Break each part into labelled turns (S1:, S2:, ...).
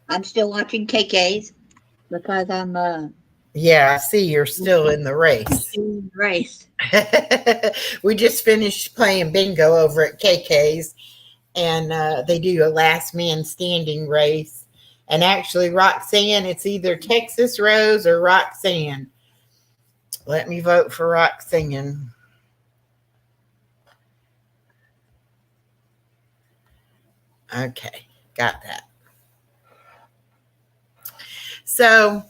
S1: I'm still watching KK's because I'm
S2: Yeah, I see you're still in the race.
S1: still in the race.
S2: We just finished playing bingo over at KK's, and they do a last man standing race. And actually, Roxanne, it's either Texas Rose or Roxanne. Let me vote for Roxanne. Okay, got that. So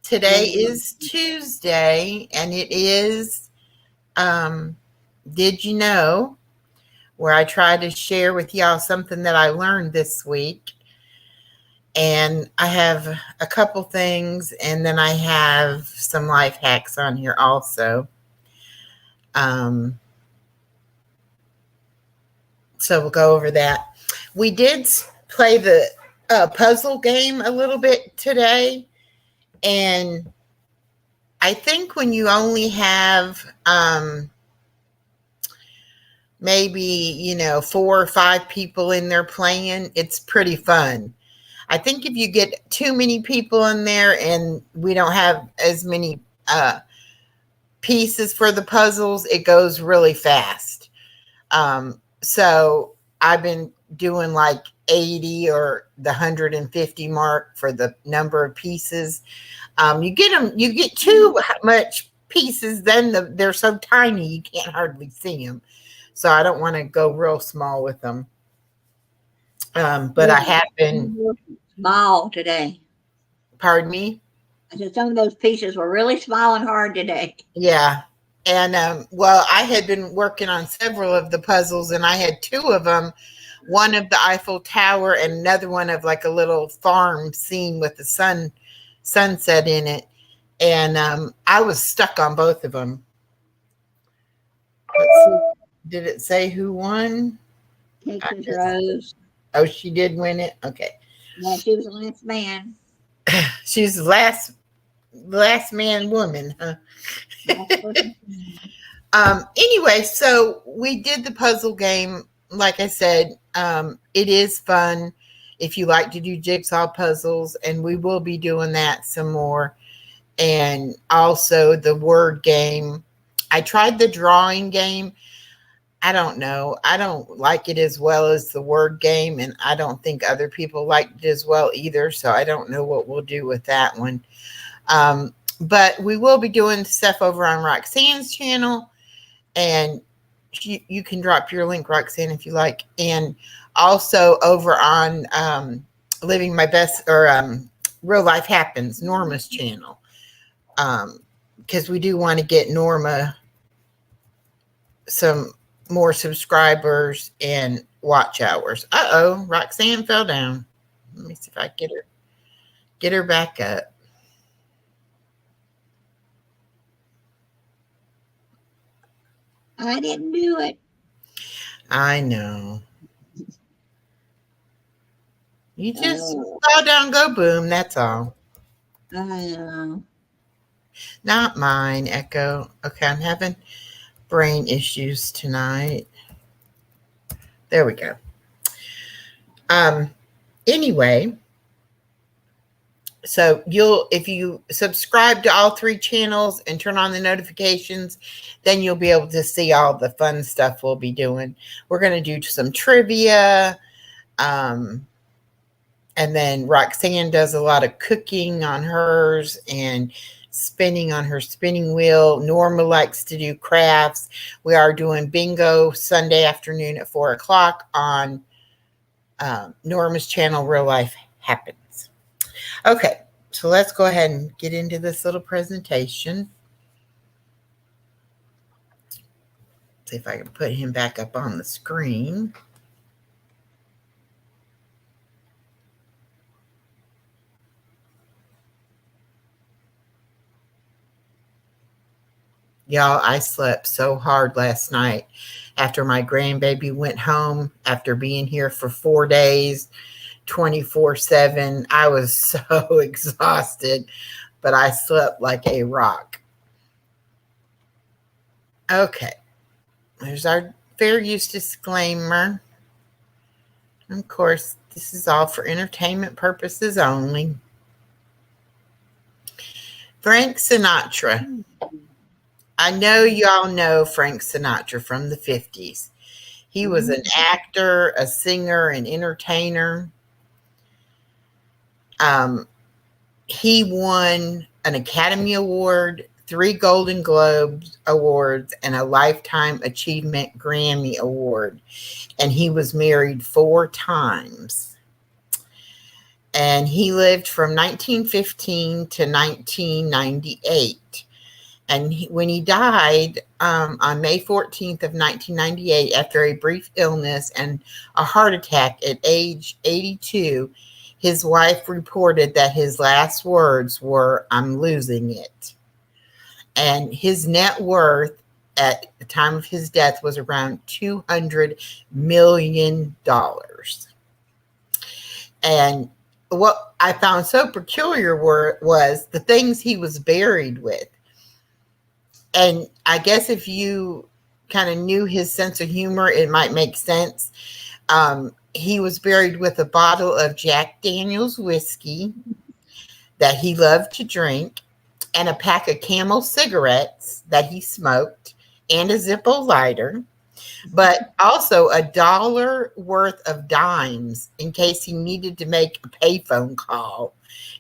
S2: today is Tuesday, and it is, um, did you know, where I try to share with y'all something that I learned this week. And I have a couple things, and then I have some life hacks on here also. Um, so we'll go over that. We did play the puzzle game a little bit today, and I think when you only have maybe, 4 or 5 people in there playing, it's pretty fun. I think if you get too many people in there and we don't have as many pieces for the puzzles, it goes really fast. So I've been doing like 80 or the 150 mark for the number of pieces. You get too much pieces, then they're so tiny you can't hardly see them. So I don't want to go real small with them. But I have been,
S1: Small today.
S2: pardon me.
S1: I said some of those pieces were really small and hard today.
S2: Yeah. And well, I had been working on several of the puzzles, and I had 2 of them, one of the Eiffel Tower and another one of like a little farm scene with the sunset in it. And I was stuck on both of them. Let's see. Did it say who won?
S1: Texas Rose.
S2: Oh, she did win it. Okay.
S1: Yeah, she was the last man.
S2: She's the last man woman, huh? Anyway, so we did the puzzle game. Like I said, it is fun if you like to do jigsaw puzzles, and we will be doing that some more. And also the word game. I tried the drawing game. I don't know. I don't like it as well as the word game, and I don't think other people liked it as well either. So I don't know what we'll do with that one. But we will be doing stuff over on Roxanne's channel, and you can drop your link, Roxanne, if you like. And also over on Living My Best, or Real Life Happens, Norma's channel. Because we do want to get Norma some more subscribers and watch hours. Roxanne fell down. Let me see if I get her back up.
S1: I didn't do it.
S2: I know. You just fall down, go boom. That's all.
S1: I know.
S2: Not mine, Echo. Okay, I'm having brain issues tonight. There we go. Anyway, so if you subscribe to all 3 channels and turn on the notifications, then you'll be able to see all the fun stuff we'll be doing. We're going to do some trivia. And then Roxanne does a lot of cooking on hers and spinning on her spinning wheel. Norma likes to do crafts. We are doing bingo Sunday afternoon at 4:00 on Norma's channel, Real Life Happens. Okay, so let's go ahead and get into this little presentation. See if I can put him back up on the screen. Y'all, I slept so hard last night after my grandbaby went home after being here for 4 days, 24/7. I was so exhausted, but I slept like a rock. Okay, there's our fair use disclaimer. Of course, This is all for entertainment purposes only. Frank Sinatra. I know y'all know Frank Sinatra from the 50s. He was an actor, a singer, an entertainer. He won an Academy Award, 3 Golden Globes Awards, and a Lifetime Achievement Grammy Award. And he was married 4 times. And he lived from 1915 to 1998. And when he died on May 14th of 1998, after a brief illness and a heart attack at age 82, his wife reported that his last words were, "I'm losing it." And his net worth at the time of his death was around $200 million. And what I found so peculiar was the things he was buried with. And I guess if you kind of knew his sense of humor, it might make sense. He was buried with a bottle of Jack Daniel's whiskey that he loved to drink, and a pack of Camel cigarettes that he smoked, and a Zippo lighter, but also $1 worth of dimes in case he needed to make a payphone call.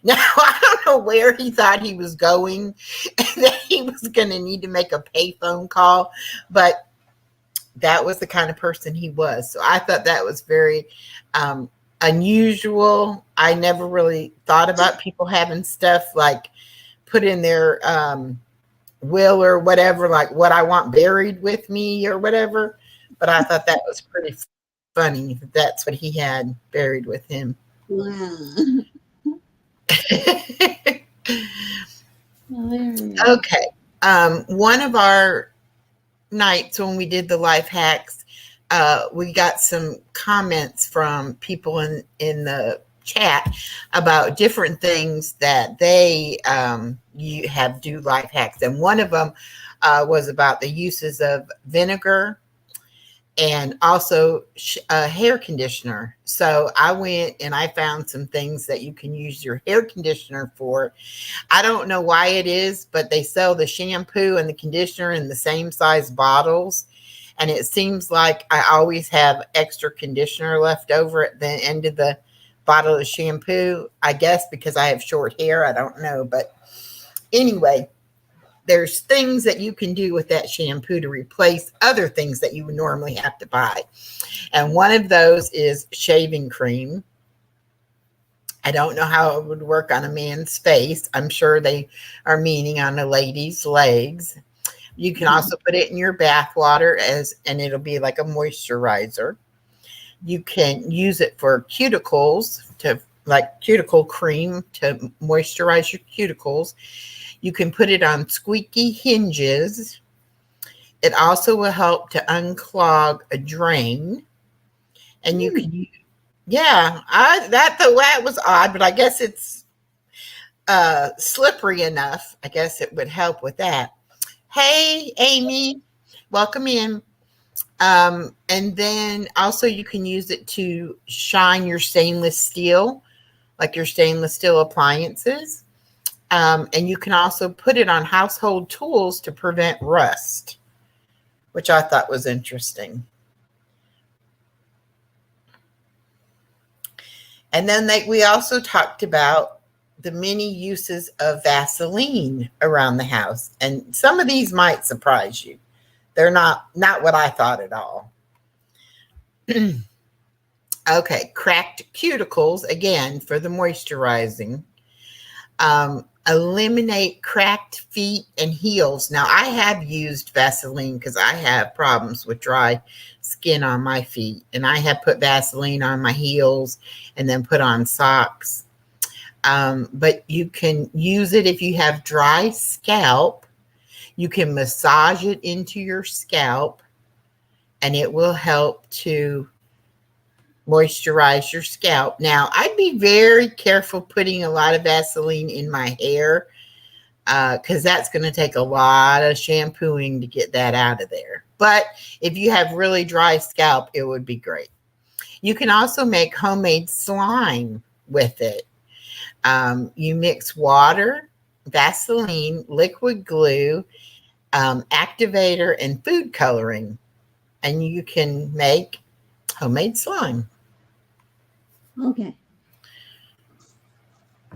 S2: Now, I don't know where he thought he was going, that he was going to need to make a payphone call, but that was the kind of person he was. So I thought that was very unusual. I never really thought about people having stuff like put in their will or whatever, like what I want buried with me or whatever. But I thought that was pretty funny that that's what he had buried with him.
S1: Wow.
S2: Okay. One of our nights when we did the life hacks, we got some comments from people in the chat about different things that they do life hacks, and one of them was about the uses of vinegar and also hair conditioner. So I went and I found some things that you can use your hair conditioner for. I don't know why it is, but they sell the shampoo and the conditioner in the same size bottles. And it seems like I always have extra conditioner left over at the end of the bottle of shampoo. I guess because I have short hair, I don't know. But anyway, there's things that you can do with that shampoo to replace other things that you would normally have to buy. And one of those is shaving cream. I don't know how it would work on a man's face. I'm sure they are meaning on a lady's legs. You can also put it in your bath water and it'll be like a moisturizer. You can use it for cuticles, like cuticle cream to moisturize your cuticles. You can put it on squeaky hinges. It also will help to unclog a drain. And you can, that was odd, but I guess it's slippery enough. I guess it would help with that. Hey, Amy, welcome in. And then also you can use it to shine your stainless steel, like your stainless steel appliances. And you can also put it on household tools to prevent rust, which I thought was interesting. And then we also talked about the many uses of Vaseline around the house. And some of these might surprise you. They're not what I thought at all. Okay, cracked cuticles, again, for the moisturizing. Eliminate cracked feet and heels. Now, I have used Vaseline because I have problems with dry skin on my feet. And I have put Vaseline on my heels and then put on socks. But you can use it if you have dry scalp. You can massage it into your scalp and it will help to moisturize your scalp. Now, I'd be very careful putting a lot of Vaseline in my hair because that's going to take a lot of shampooing to get that out of there. But if you have really dry scalp, it would be great. You can also make homemade slime with it. You mix water, Vaseline, liquid glue, activator, and food coloring, and you can make homemade slime.
S1: Okay.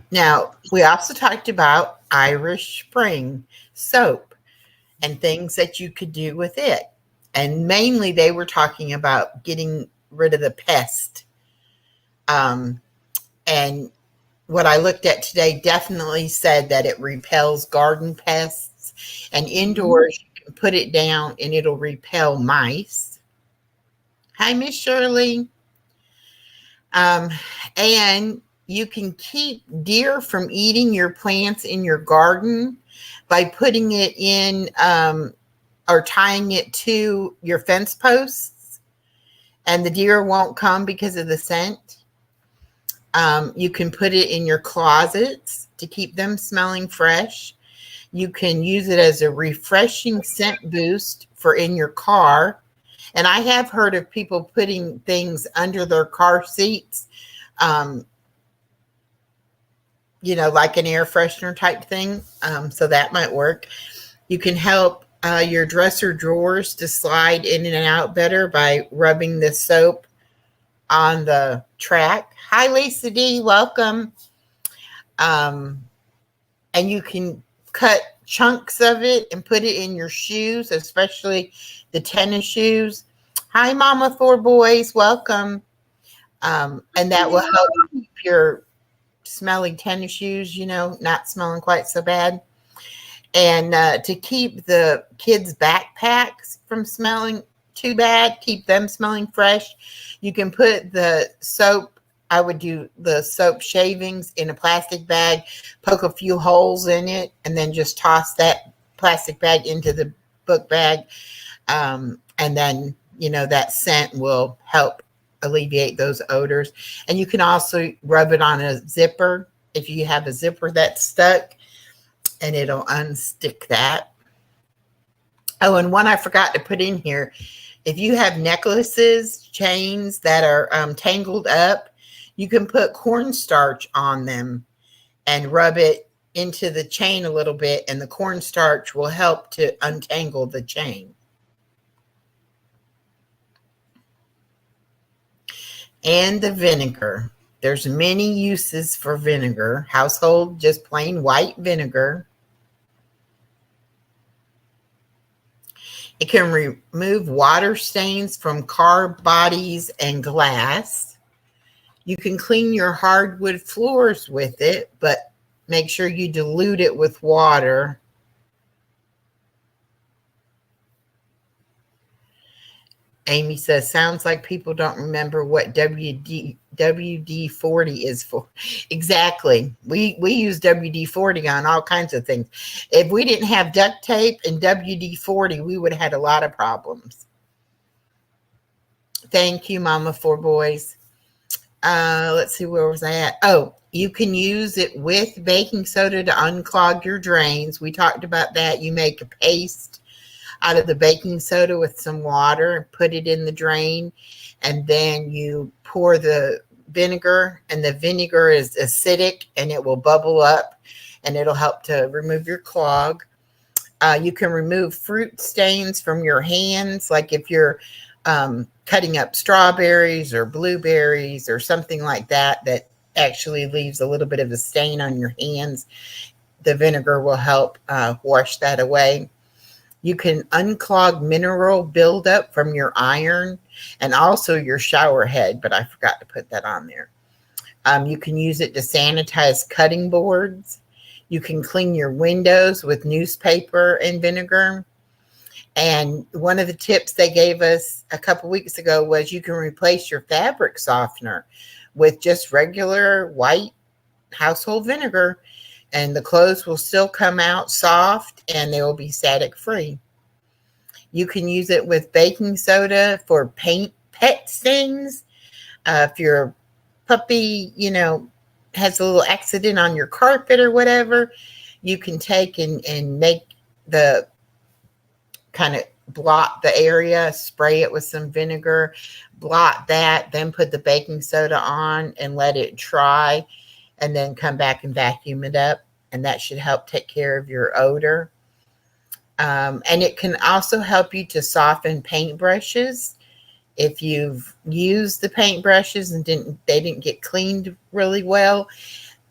S2: Now, we also talked about Irish Spring soap and things that you could do with it. And mainly they were talking about getting rid of the pest. And what I looked at today definitely said that it repels garden pests, and indoors you can put it down and it'll repel mice. Hi, Miss Shirley. And you can keep deer from eating your plants in your garden by putting it in or tying it to your fence posts, and the deer won't come because of the scent. You can put it in your closets to keep them smelling fresh. You can use it as a refreshing scent boost for in your car. And I have heard of people putting things under their car seats, like an air freshener type thing. So that might work. You can help your dresser drawers to slide in and out better by rubbing the soap on the track. Hi, Lisa D. Welcome. And you can cut chunks of it and put it in your shoes, especially the tennis shoes. Hi, Mama Four Boys. Welcome. And that will help keep your smelly tennis shoes, not smelling quite so bad. And to keep the kids' backpacks from smelling too bad, keep them smelling fresh, you can put the soap. I would do the soap shavings in a plastic bag, poke a few holes in it, and then just toss that plastic bag into the book bag. And then, that scent will help alleviate those odors. And you can also rub it on a zipper if you have a zipper that's stuck, and it'll unstick that. Oh, and one I forgot to put in here. If you have necklaces, chains that are tangled up, you can put cornstarch on them and rub it into the chain a little bit, and the cornstarch will help to untangle the chain. And the vinegar. There's many uses for vinegar. Household, just plain white vinegar. It can remove water stains from car bodies and glass. You can clean your hardwood floors with it, but make sure you dilute it with water. Amy says, sounds like people don't remember what WD-40 is for. Exactly. We use WD-40 on all kinds of things. If we didn't have duct tape and WD-40, we would have had a lot of problems. Thank you, Mama Four Boys. Let's see, where was I at? Oh, you can use it with baking soda to unclog your drains. We talked about that. You make a paste out of the baking soda with some water and put it in the drain, and then you pour the vinegar, and the vinegar is acidic and it will bubble up and it'll help to remove your clog. You can remove fruit stains from your hands, like if you're cutting up strawberries or blueberries or something like that actually leaves a little bit of a stain on your hands. The vinegar will help wash that away. You can unclog mineral buildup from your iron and also your shower head, but I forgot to put that on there. You can use it to sanitize cutting boards. You can clean your windows with newspaper and vinegar. And one of the tips they gave us a couple weeks ago was you can replace your fabric softener with just regular white household vinegar, and the clothes will still come out soft and they will be static free. You can use it with baking soda for pet stains. If your puppy, has a little accident on your carpet or whatever, you can take and make the kind of blot the area, spray it with some vinegar, blot that, then put the baking soda on and let it dry, and then come back and vacuum it up. And that should help take care of your odor. And it can also help you to soften paintbrushes. If you've used the paintbrushes and they didn't get cleaned really well,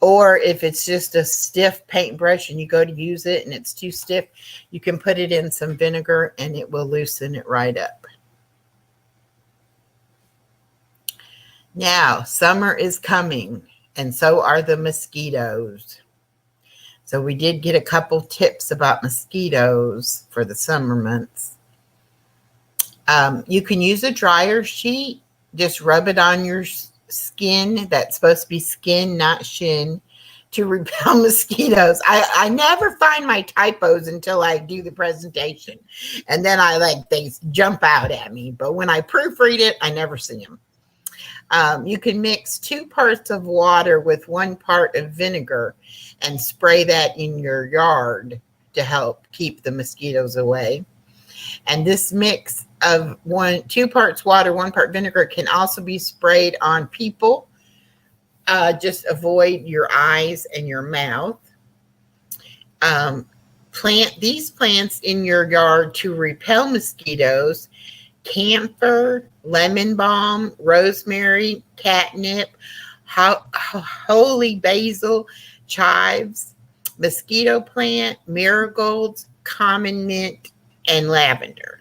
S2: or if it's just a stiff paintbrush and you go to use it and it's too stiff, you can put it in some vinegar and it will loosen it right up. Now, summer is coming, and so are the mosquitoes. So we did get a couple tips about mosquitoes for the summer months. You can use a dryer sheet. Just rub it on your skin. That's supposed to be skin, not shin, to repel mosquitoes. I never find my typos until I do the presentation. And then they jump out at me. But when I proofread it, I never see them. You can mix 2 parts of water with 1 part of vinegar and spray that in your yard to help keep the mosquitoes away. And this mix of 2 parts water, 1 part vinegar can also be sprayed on people. Just avoid your eyes and your mouth. Plant these plants in your yard to repel mosquitoes: camphor, lemon balm, rosemary, catnip, holy basil, chives, mosquito plant, marigolds, common mint, and lavender.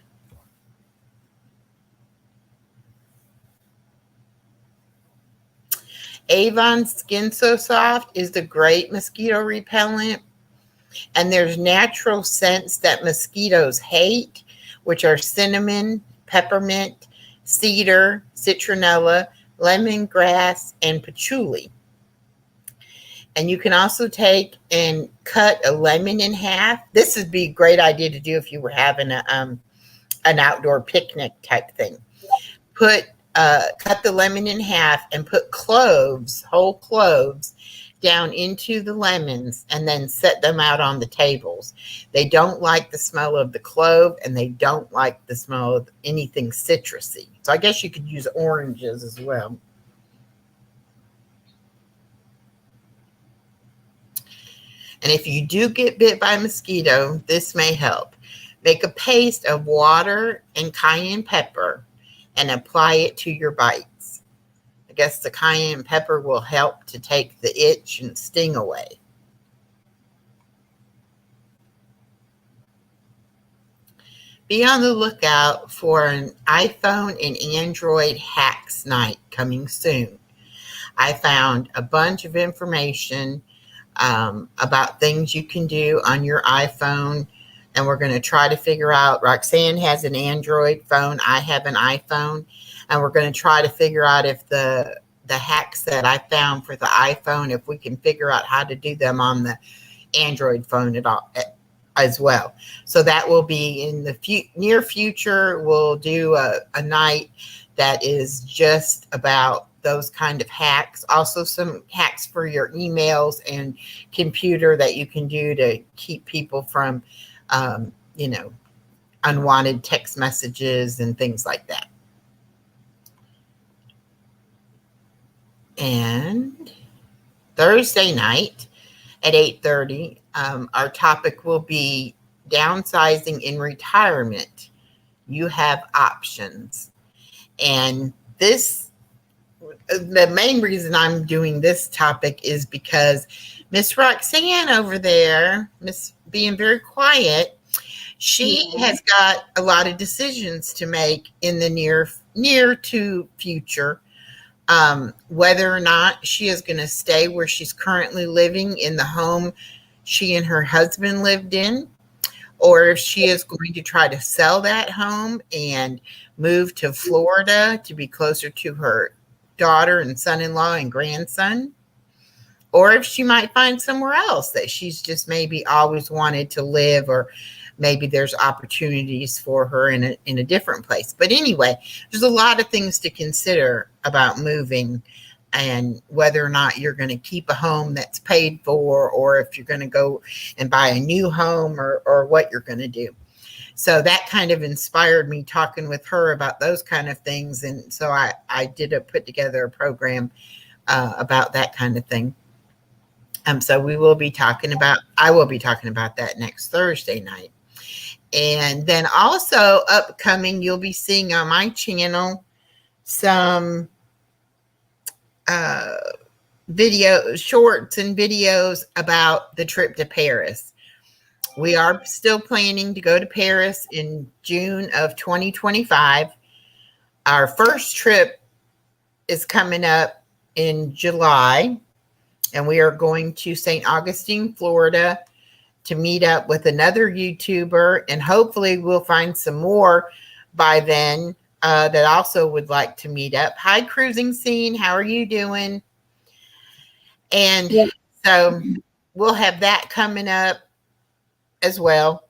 S2: Avon Skin So Soft is the great mosquito repellent. And there's natural scents that mosquitoes hate, which are cinnamon, peppermint, cedar, citronella, lemongrass, and patchouli. And you can also take and cut a lemon in half. This would be a great idea to do if you were having an outdoor picnic type thing. Cut the lemon in half and put cloves, whole cloves, down into the lemons and then set them out on the tables. They don't like the smell of the clove, and they don't like the smell of anything citrusy. So I guess you could use oranges as well. And if you do get bit by a mosquito, this may help. Make a paste of water and cayenne pepper and apply it to your bites. I guess the cayenne pepper will help to take the itch and sting away. Be on the lookout for an iPhone and Android hacks night coming soon. I found a bunch of information about things you can do on your iPhone, and we're going to try to figure out. Roxanne has an Android phone. I have an iPhone, and we're going to try to figure out if the hacks that I found for the iPhone, if we can figure out how to do them on the Android phone as well. So that will be in the near future. We'll do a night that is just about those kind of hacks. Also some hacks for your emails and computer that you can do to keep people from, unwanted text messages and things like that. And Thursday night at 8:30, our topic will be downsizing in retirement. You have options. And the main reason I'm doing this topic is because Miss Roxanne over there, Miss being very quiet, she has got a lot of decisions to make in the near to future. Whether or not she is going to stay where she's currently living in the home she and her husband lived in, or if she is going to try to sell that home and move to Florida to be closer to her daughter and son-in-law and grandson, or if she might find somewhere else that she's just maybe always wanted to live, or maybe there's opportunities for her in a different place. But anyway, there's a lot of things to consider about moving, and whether or not you're going to keep a home that's paid for, or if you're going to go and buy a new home, or what you're going to do. So that kind of inspired me talking with her about those kind of things. And so I did put together a program about that kind of thing. So I will be talking about that next Thursday night. And then also upcoming, you'll be seeing on my channel some shorts and videos about the trip to Paris. We are still planning to go to Paris in June of 2025. Our first trip is coming up in July, and we are going to St. Augustine, Florida, to meet up with another YouTuber, and hopefully we'll find some more by then that also would like to meet up. Hi, Cruising Scene. How are you doing? And so we'll have that coming up as well.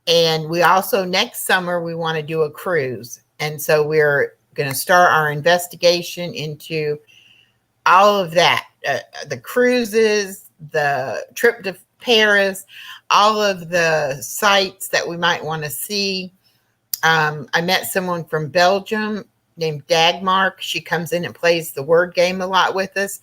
S2: And we also, next summer, we want to do a cruise. And so we're going to start our investigation into all of that, the cruises, the trip to Paris, all of the sites that we might want to see. I met someone from Belgium named Dagmark. She comes in and plays the word game a lot with us.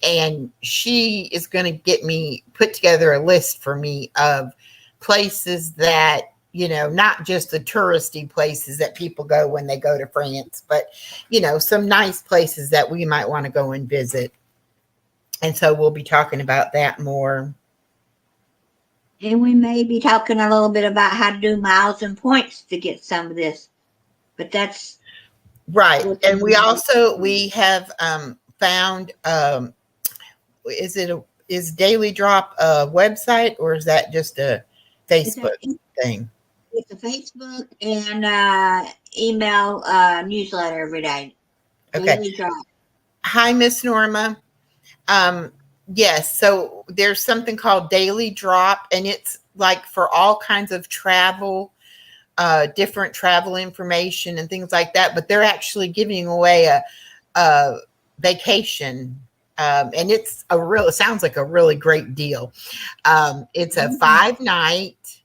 S2: And she is going to get me put together a list for me of places that, you know, not just the touristy places that people go when they go to France, but, you know, some nice places that we might want to go and visit. And so we'll be talking about that more.
S1: And we may be talking a little bit about how to do miles and points to get some of this. But that's
S2: right. And we have found, is Daily Drop a website, or is that just a Facebook thing?
S1: It's a Facebook and email newsletter every day.
S2: Okay.
S1: Daily Drop.
S2: Hi, Miss Norma. Yes, so there's something called Daily Drop, and it's like for all kinds of travel, different travel information and things like that. But they're actually giving away a vacation, and it sounds like a really great deal. It's a 5-night,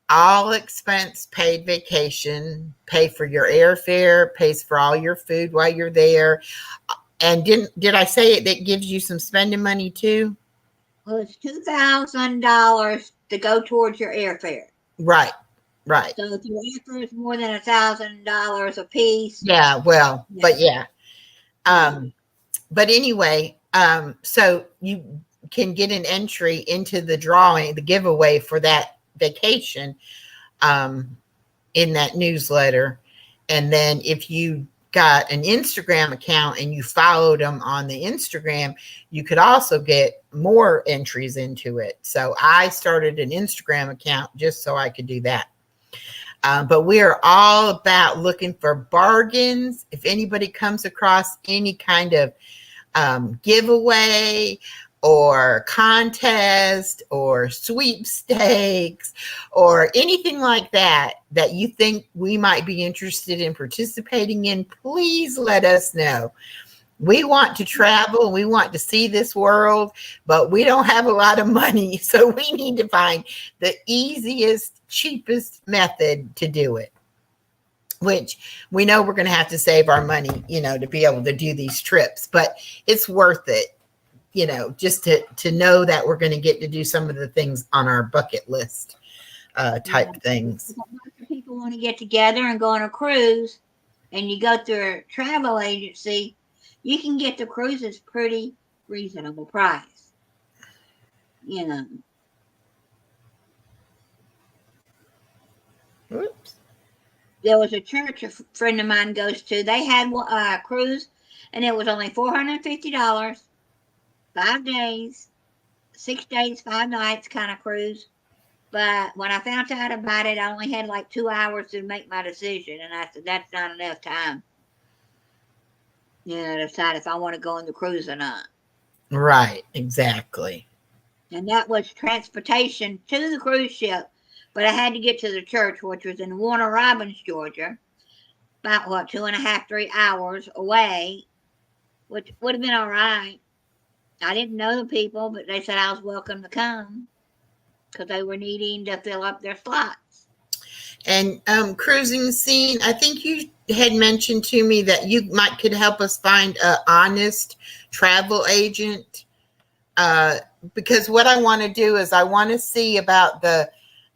S2: all expense paid vacation. Pay for your airfare, pays for all your food while you're there. And did I say it that gives you some spending money too?
S1: Well, it's $2,000 to go towards your airfare.
S2: Right.
S1: So if your airfare is more than $1,000 a piece.
S2: Yeah, well, yeah. But yeah. But anyway, so you can get an entry into the drawing, the giveaway for that vacation in that newsletter. And then if you got an Instagram account and you followed them on the Instagram, you could also get more entries into it. So I started an Instagram account just so I could do that. But we are all about looking for bargains. If anybody comes across any kind of giveaway or contest or sweepstakes or anything like that you think we might be interested in participating in, please let us know. We want to travel and we want to see this world, but we don't have a lot of money, so we need to find the easiest, cheapest method to do it, which we know we're going to have to save our money, you know, to be able to do these trips, but it's worth it, you know, just to know that we're going to get to do some of the things on our bucket list type things.
S1: People want to get together and go on a cruise, and you go through a travel agency, you can get the cruises pretty reasonable price. You know.
S2: Oops.
S1: There was a church a friend of mine goes to. They had a cruise, and it was only $450, 5 days, 6 days, 5 nights kind of cruise. But when I found out about it, I only had like 2 hours to make my decision, and I said that's not enough time, you know, to decide if I want to go on the cruise or not.
S2: Right, exactly.
S1: And that was transportation to the cruise ship. But I had to get to the church, which was in Warner Robins, Georgia, about 2.5, 3 hours away, which would have been all right. I didn't know the people, but they said I was welcome to come because they were needing to fill up their slots.
S2: And cruising scene, I think you had mentioned to me that you could help us find a honest travel agent. Because what I want to do is I want to see about the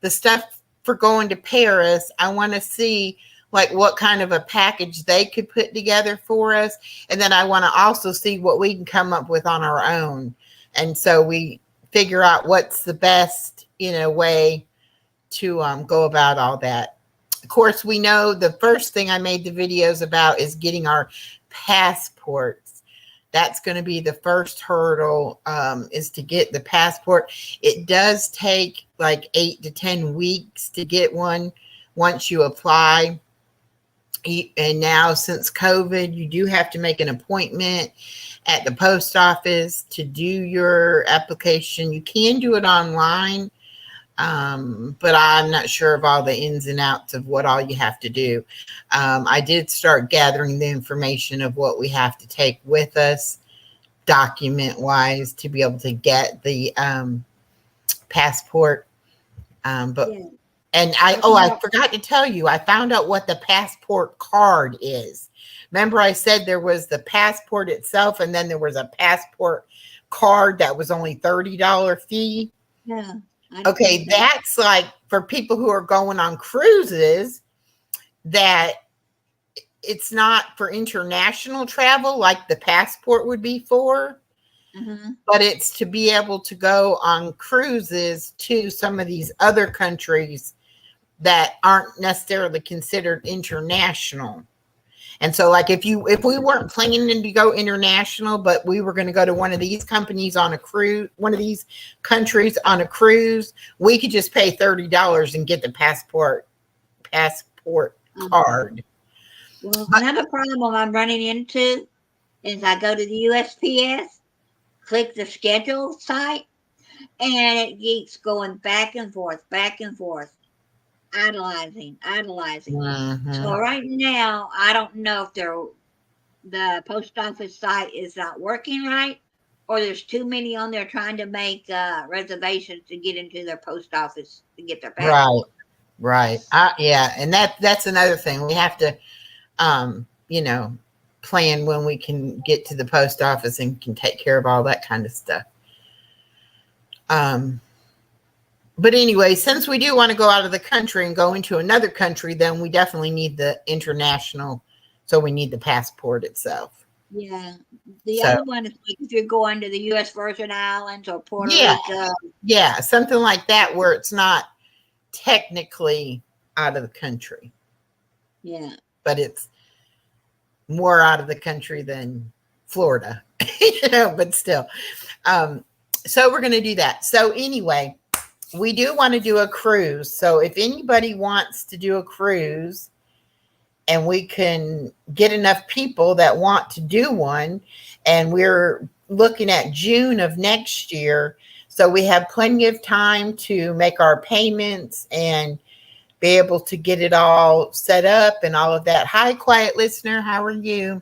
S2: stuff for going to Paris. I want to see like what kind of a package they could put together for us, and then I want to also see what we can come up with on our own. And so we figure out what's the best, way to go about all that. Of course, we know the first thing I made the videos about is getting our passports. That's going to be the first hurdle, is to get the passport. It does take like 8 to 10 weeks to get one once you apply. And now since COVID, you do have to make an appointment at the post office to do your application. You can do it online, but I'm not sure of all the ins and outs of what all you have to do. I did start gathering the information of what we have to take with us document wise to be able to get the passport. But
S1: Yeah.
S2: and I forgot to tell you, I found out what the passport card is. Remember I said there was the passport itself and then there was a passport card that was only $30 fee.
S1: Yeah.
S2: Okay, that's like for people who are going on cruises, that it's not for international travel like the passport would be for, but it's to be able to go on cruises to some of these other countries that aren't necessarily considered international. And so like if we weren't planning to go international, but we were going to go to one of these companies on a cruise, one of these countries on a cruise, we could just pay $30 and get the passport card.
S1: Well, another problem I'm running into is I go to the USPS, click the schedule site, and it keeps going back and forth, idolizing. So right now, I don't know if the post office site is not working right, or there's too many on there trying to make reservations to get into their post office to get their passport.
S2: Right. Yeah, and that's another thing we have to, plan when we can get to the post office and can take care of all that kind of stuff. But anyway, since we do want to go out of the country and go into another country, then we definitely need the international. So we need the passport itself.
S1: Yeah. The other one is like if you're going to the U.S. Virgin Islands or Puerto Rico.
S2: Yeah, something like that where it's not technically out of the country.
S1: Yeah.
S2: But it's more out of the country than Florida, but still. So we're going to do that. So anyway, we do want to do a cruise. So if anybody wants to do a cruise and we can get enough people that want to do one, and we're looking at June of next year, so we have plenty of time to make our payments and be able to get it all set up and all of that. Hi, quiet listener. How are you?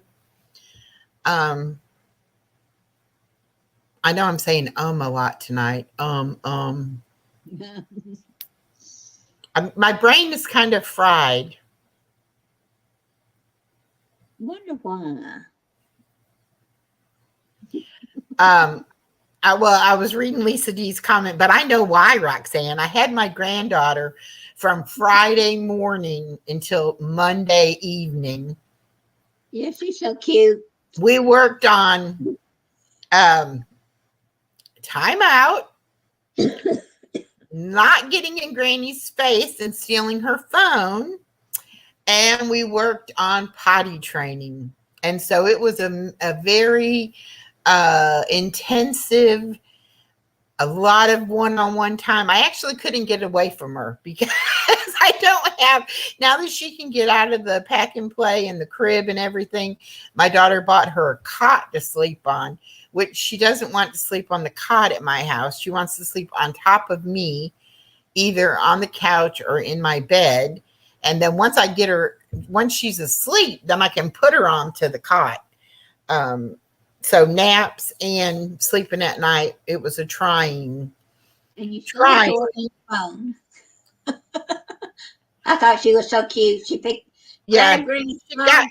S2: I know I'm saying a lot tonight. My brain is kind of fried.
S1: Wonder why.
S2: I was reading Lisa D's comment, but I know why, Roxanne. I had my granddaughter from Friday morning until Monday evening.
S1: Yeah, she's so cute.
S2: We worked on timeout, not getting in Granny's face and stealing her phone, and we worked on potty training. And so it was a very intensive, a lot of one-on-one time. I actually couldn't get away from her because I don't have, now that she can get out of the pack and play and the crib and everything, my daughter bought her a cot to sleep on, which she doesn't want to sleep on the cot at my house. She wants to sleep on top of me, either on the couch or in my bed. And then once she's asleep, then I can put her onto the cot. So naps and sleeping at night, it was a trying.
S1: And you trying phone. I thought she was so cute. She picked
S2: Yeah,
S1: grabbed Green's
S2: she got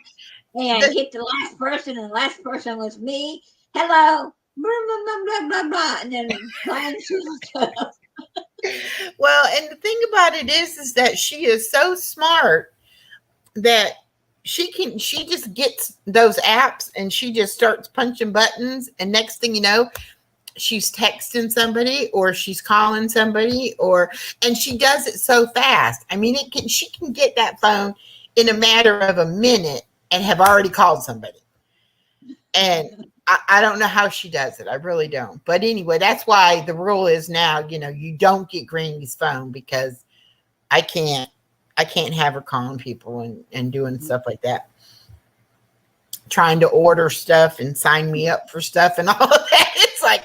S1: phone and
S2: the
S1: hit the last person, and the last person was me. Hello, blah blah blah blah blah, blah. And then mine shut up.
S2: well, and the thing about it is that she is so smart that she just gets those apps and she just starts punching buttons, and next thing you know, she's texting somebody or she's calling somebody, and she does it so fast. I mean, she can get that phone in a matter of a minute and have already called somebody. And I don't know how she does it. I really don't. But anyway, that's why the rule is now, you don't get Granny's phone, because I can't have her calling people and doing stuff like that. Trying to order stuff and sign me up for stuff and all of that. It's like,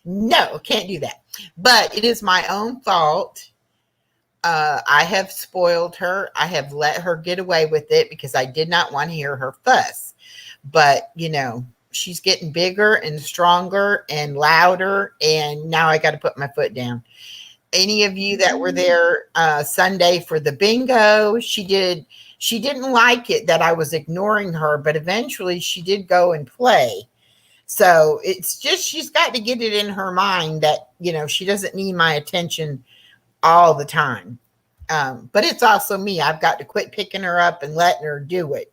S2: no, can't do that. But it is my own fault. I have spoiled her. I have let her get away with it because I did not want to hear her fuss. But, she's getting bigger and stronger and louder. And now I got to put my foot down. Any of you that were there Sunday for the bingo, she didn't like it that I was ignoring her, but eventually she did go and play. So it's just, she's got to get it in her mind that, she doesn't need my attention all the time. But it's also me. I've got to quit picking her up and letting her do it,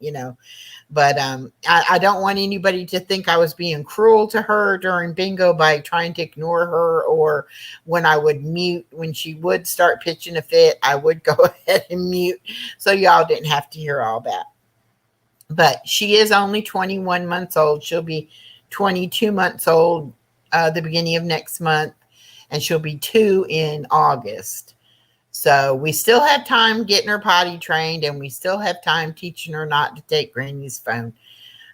S2: But I don't want anybody to think I was being cruel to her during bingo by trying to ignore her, or when I would mute, when she would start pitching a fit, I would go ahead and mute. So y'all didn't have to hear all that. But she is only 21 months old. She'll be 22 months old the beginning of next month, and she'll be 2 in August. So we still have time getting her potty trained, and we still have time teaching her not to take Granny's phone.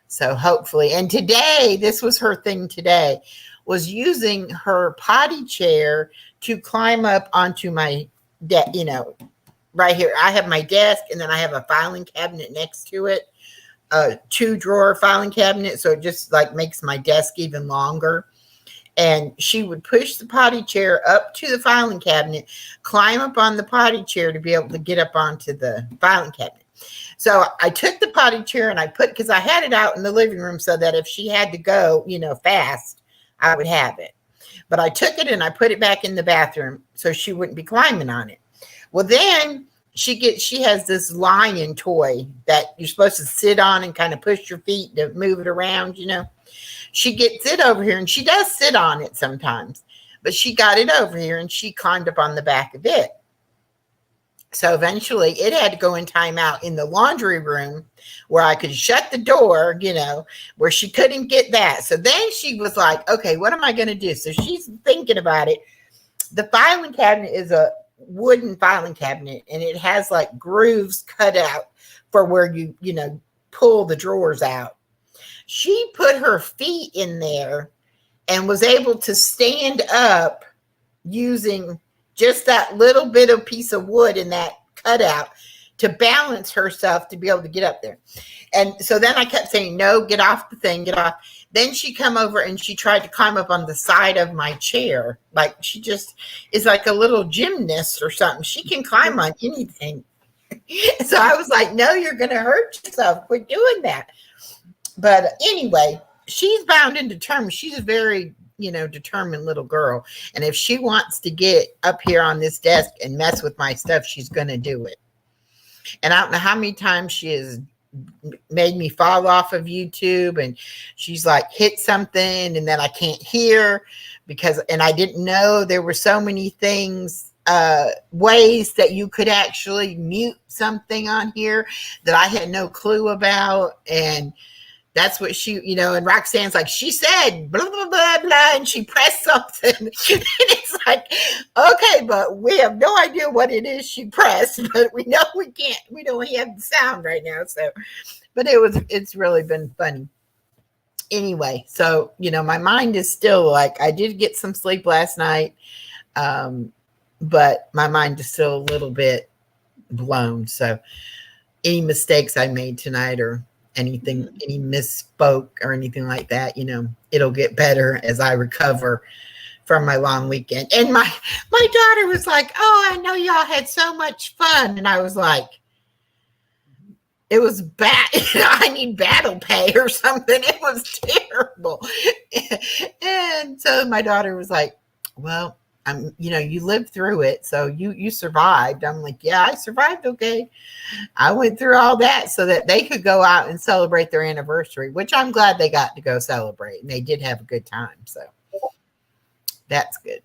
S2: So hopefully, and today, this was her thing today, was using her potty chair to climb up onto my desk, right here. I have my desk, and then I have a filing cabinet next to it, a 2-drawer filing cabinet. So it just like makes my desk even longer. And she would push the potty chair up to the filing cabinet, climb up on the potty chair to be able to get up onto the filing cabinet. So I took the potty chair and because I had it out in the living room so that if she had to go, fast, I would have it. But I took it and I put it back in the bathroom so she wouldn't be climbing on it. Well, then she has this lion toy that you're supposed to sit on and kind of push your feet to move it around, She gets it over here, and she does sit on it sometimes, but she got it over here and she climbed up on the back of it. So eventually it had to go in timeout in the laundry room where I could shut the door, where she couldn't get that. So then she was like, okay, what am I going to do? So she's thinking about it. The filing cabinet is a wooden filing cabinet, and it has like grooves cut out for where you pull the drawers out. She put her feet in there and was able to stand up using just that little bit of piece of wood in that cutout to balance herself to be able to get up there. And so then I kept saying, no, get off the thing, get off. Then she come over and she tried to climb up on the side of my chair. Like she just is like a little gymnast or something. She can climb on anything. So I was like, no, you're going to hurt yourself. Quit doing that. But anyway, she's bound and determined. She's a very, determined little girl. And if she wants to get up here on this desk and mess with my stuff, she's going to do it. And I don't know how many times she has made me fall off of YouTube, and she's like hit something and then I can't hear and I didn't know there were so many things, ways that you could actually mute something on here that I had no clue about. And that's what she, and Roxanne's like, she said, blah, blah, blah, blah, and she pressed something. And it's like, okay, but we have no idea what it is she pressed, but we know we don't have the sound right now. So, but it's really been funny. Anyway, so, my mind is still like, I did get some sleep last night, but my mind is still a little bit blown. So any mistakes I made tonight or any misspoke or anything like that, it'll get better as I recover from my long weekend. And my daughter was like, "Oh, I know y'all had so much fun." And I was like, it was bad. I need battle pay or something. It was terrible. And so my daughter was like, "Well, you lived through it, so you survived." I'm like, "Yeah, I survived. Okay, I went through all that so that they could go out and celebrate their anniversary," which I'm glad they got to go celebrate, and they did have a good time. So that's good.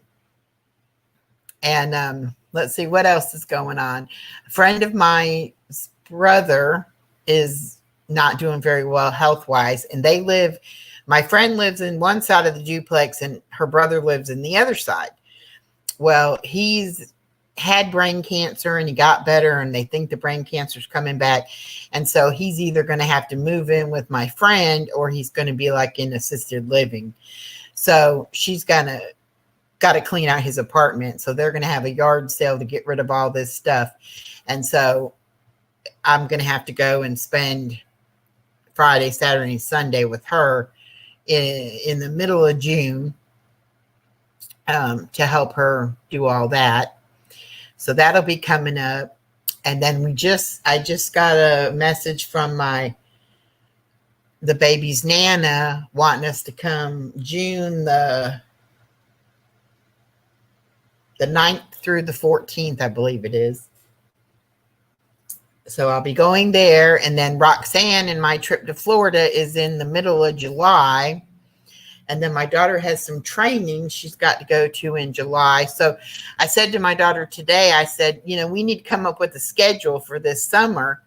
S2: And let's see what else is going on. A friend of mine's brother is not doing very well health wise, and my friend lives in one side of the duplex and her brother lives in the other side. Well, he's had brain cancer and he got better, and they think the brain cancer is coming back. And so he's either going to have to move in with my friend or he's going to be like in assisted living. So she's got to clean out his apartment. So they're going to have a yard sale to get rid of all this stuff. And so I'm going to have to go and spend Friday, Saturday, Sunday with her in the middle of June to help her do all that. So that'll be coming up. And then I just got a message from the baby's Nana wanting us to come June the 9th through the 14th, I believe it is. So I'll be going there. And then Roxanne and my trip to Florida is in the middle of July. And then my daughter has some training she's got to go to in July. So I said to my daughter today, I said, we need to come up with a schedule for this summer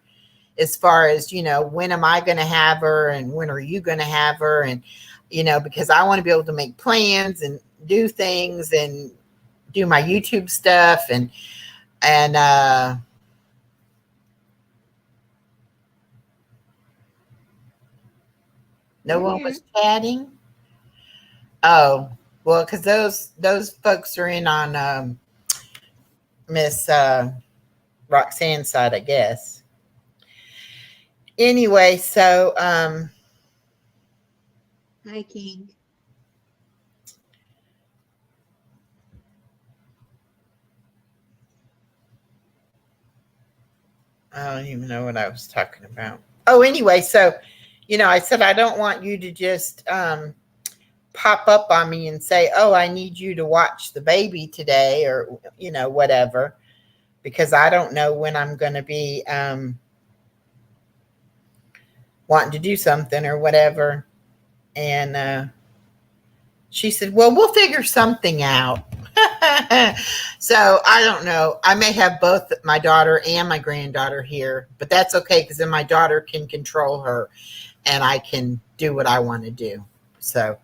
S2: as far as, when am I going to have her and when are you going to have her? And, because I want to be able to make plans and do things and do my YouTube stuff and no one was chatting. Oh, well, because those folks are in on Miss Roxanne's side, I guess. Anyway, so
S1: hi, King.
S2: I don't even know what I was talking about. Oh, anyway, so I said I don't want you to just pop up on me and say, "Oh, I need you to watch the baby today," or whatever, because I don't know when I'm going to be wanting to do something or whatever. And she said, "Well, we'll figure something out." So I don't know. I may have both my daughter and my granddaughter here, but that's okay because then my daughter can control her and I can do what I want to do. So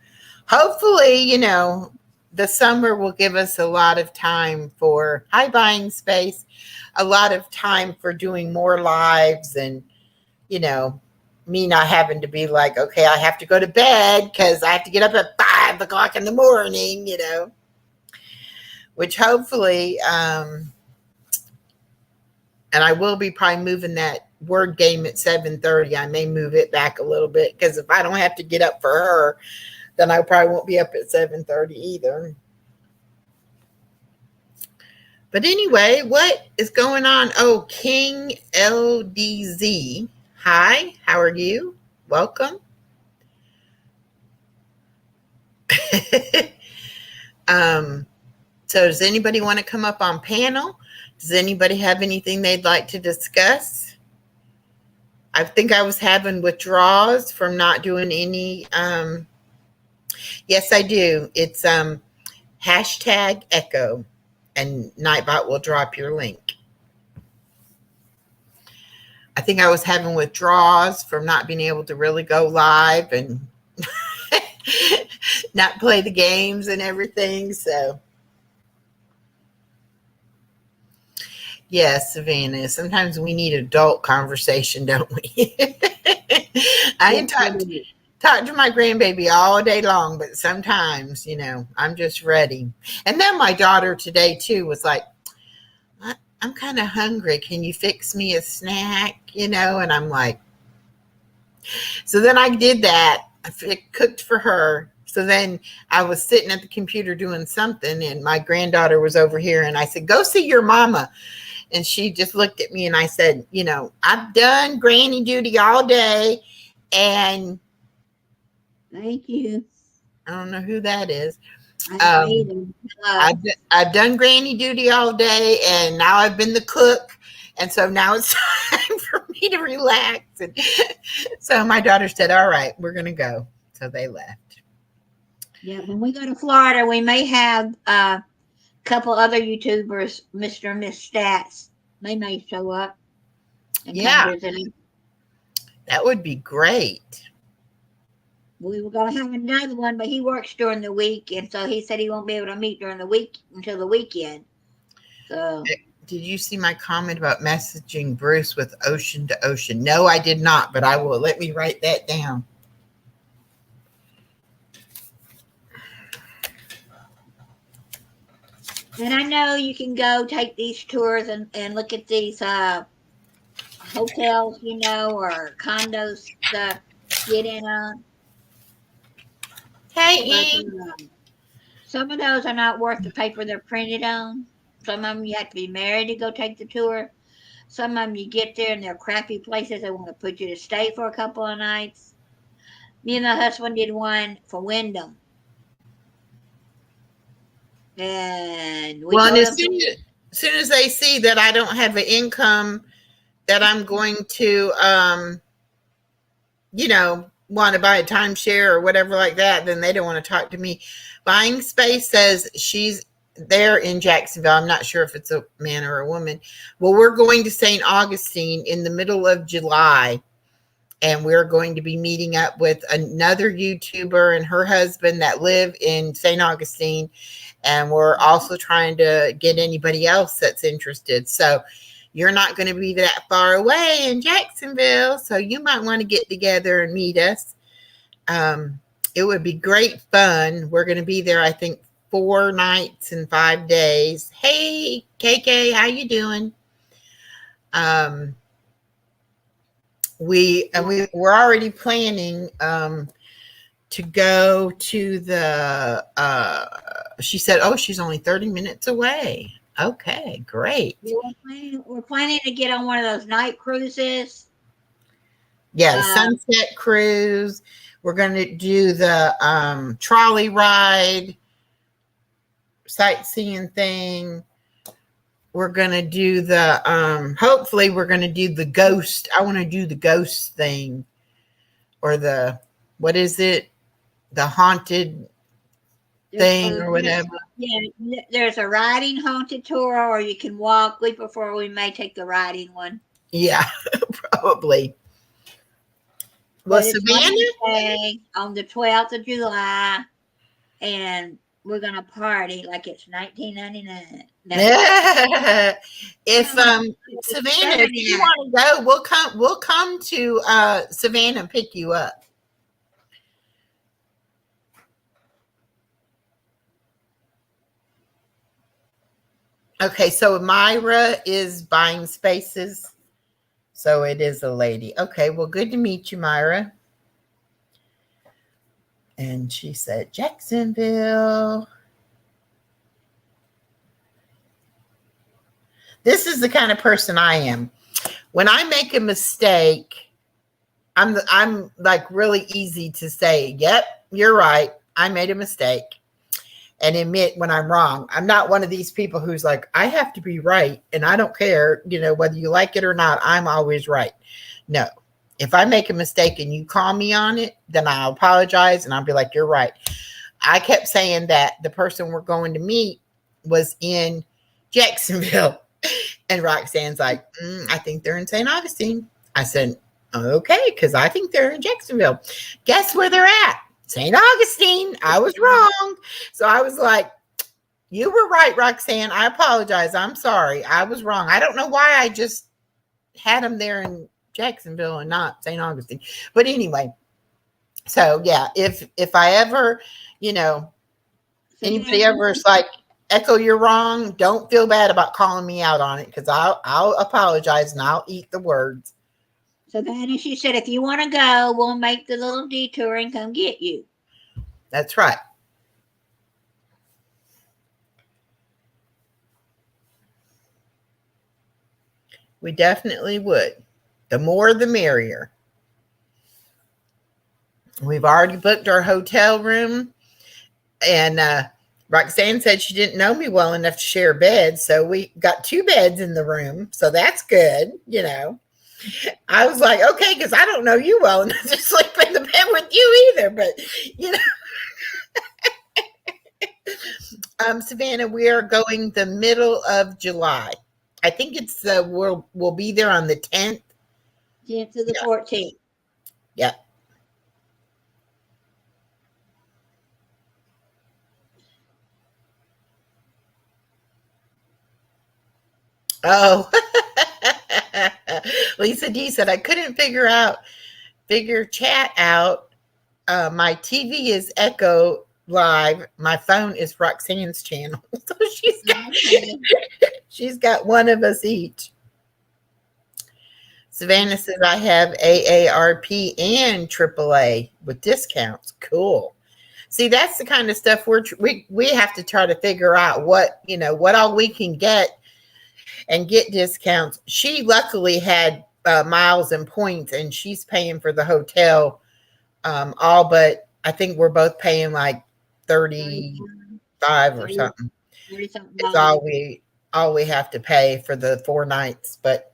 S2: hopefully, the summer will give us a lot of time for buying space, a lot of time for doing more lives and, me not having to be like, okay, I have to go to bed because I have to get up at 5 o'clock in the morning, which hopefully, and I will be probably moving that word game at 7:30. I may move it back a little bit because if I don't have to get up for her, then I probably won't be up at 7:30 either. But anyway, what is going on? Oh, King LDZ. Hi, how are you? Welcome. So does anybody want to come up on panel? Does anybody have anything they'd like to discuss? I think I was having withdrawals from not doing any. Yes, I do. It's #Echo, and Nightbot will drop your link. I think I was having withdrawals from not being able to really go live and not play the games and everything. So, yes, Savannah, sometimes we need adult conversation, don't we? I talk to my grandbaby all day long, but sometimes, I'm just ready. And then my daughter today, too, was like, I'm kind of hungry. Can you fix me a snack? And I'm like, so then I did that. I cooked for her So then I was sitting at the computer doing something, and my granddaughter was over here, and I said, "Go see your mama." And she just looked at me, and I said, "I've done granny duty all day, and
S1: Thank you.
S2: I don't know who that is.
S1: I don't either.
S2: I've done granny duty all day, and now I've been the cook, and so now it's time for me to relax." And so my daughter said, "All right, we're gonna go." So they left.
S1: Yeah, when we go to Florida, we may have a couple other YouTubers, Mr. and Miss Stats. They may show up and come visit us.
S2: That would be great.
S1: We were going to have another one, but he works during the week, and so he said he won't be able to meet during the week until the weekend. So,
S2: did you see my comment about messaging Bruce with ocean to ocean? No, I did not, but I will. Let me write that down.
S1: And I know you can go take these tours and look at these hotels, or condos to get in on.
S2: Hey,
S1: some of those are not worth the paper they're printed on. Some of them you have to be married to go take the tour. Some of them you get there and they're crappy places. They want to put you to stay for a couple of nights. Me and my husband did one for Wyndham. And
S2: as soon as they see that I don't have an income that I'm going to, want to buy a timeshare or whatever like that, then they don't want to talk to me. Buying Space says she's there in Jacksonville. I'm not sure if it's a man or a woman. Well, we're going to St. Augustine in the middle of July, and we're going to be meeting up with another YouTuber and her husband that live in St. Augustine. And we're also trying to get anybody else that's interested. So you're not going to be that far away in Jacksonville, so you might want to get together and meet us. It would be great fun. We're going to be there, I think, 4 nights and 5 days. Hey, KK, how you doing? We're already planning to go to the. She said, "Oh, she's only 30 minutes away." Okay, great.
S1: We're planning to get on one of those night cruises.
S2: Yeah, the sunset cruise. We're going to do the trolley ride, sightseeing thing. We're going to do the, hopefully we're going to do the ghost. I want to do the ghost thing, or what is it? The haunted thing or whatever.
S1: Yeah, there's a riding haunted tour, or you can walk. We prefer we may take the riding one.
S2: Yeah, probably. Well, Savannah,
S1: on the 12th of July, and we're gonna party like it's 1999.
S2: If Savannah, if you want to go, we'll come to Savannah and pick you up. Okay, so Myra is Buying Spaces. So it is a lady. Okay, well, good to meet you, Myra. And she said, Jacksonville. This is the kind of person I am. When I make a mistake, I'm like really easy to say, yep, you're right. I made a mistake. And admit when I'm wrong. I'm not one of these people who's like, I have to be right. And I don't care, whether you like it or not, I'm always right. No. If I make a mistake and you call me on it, then I'll apologize and I'll be like, you're right. I kept saying that the person we're going to meet was in Jacksonville. And Roxanne's like, I think they're in St. Augustine. I said, okay, because I think they're in Jacksonville. Guess where they're at? St. Augustine. I was wrong. So I was like, you were right, Roxanne. I apologize. I'm sorry. I was wrong. I don't know why I just had them there in Jacksonville and not St. Augustine. But anyway, so yeah, if I ever, anybody ever is like, Echo, you're wrong, don't feel bad about calling me out on it, because I'll apologize and I'll eat the words.
S1: So then she said, if you want to go, we'll make the little detour and come get you.
S2: That's right. We definitely would. The more, the merrier. We've already booked our hotel room, and Roxanne said she didn't know me well enough to share beds, so we got 2 beds in the room, so that's good. I was like, okay, because I don't know you well enough to sleep in the bed with you either, but you know. Savannah, we are going the middle of July. I think it's we'll be there on the 10th.
S1: 10th to the 14th.
S2: Yeah. Oh, Lisa D said I couldn't figure chat out. My TV is Echo Live. My phone is Roxanne's channel. So she's got one of us each. Savannah says I have AARP and AAA with discounts. Cool. See, that's the kind of stuff we have to try to figure out what all we can get and get discounts. She luckily had miles and points, and she's paying for the hotel. All but I think we're both paying like 35 or something. It's all we have to pay for the 4 nights. But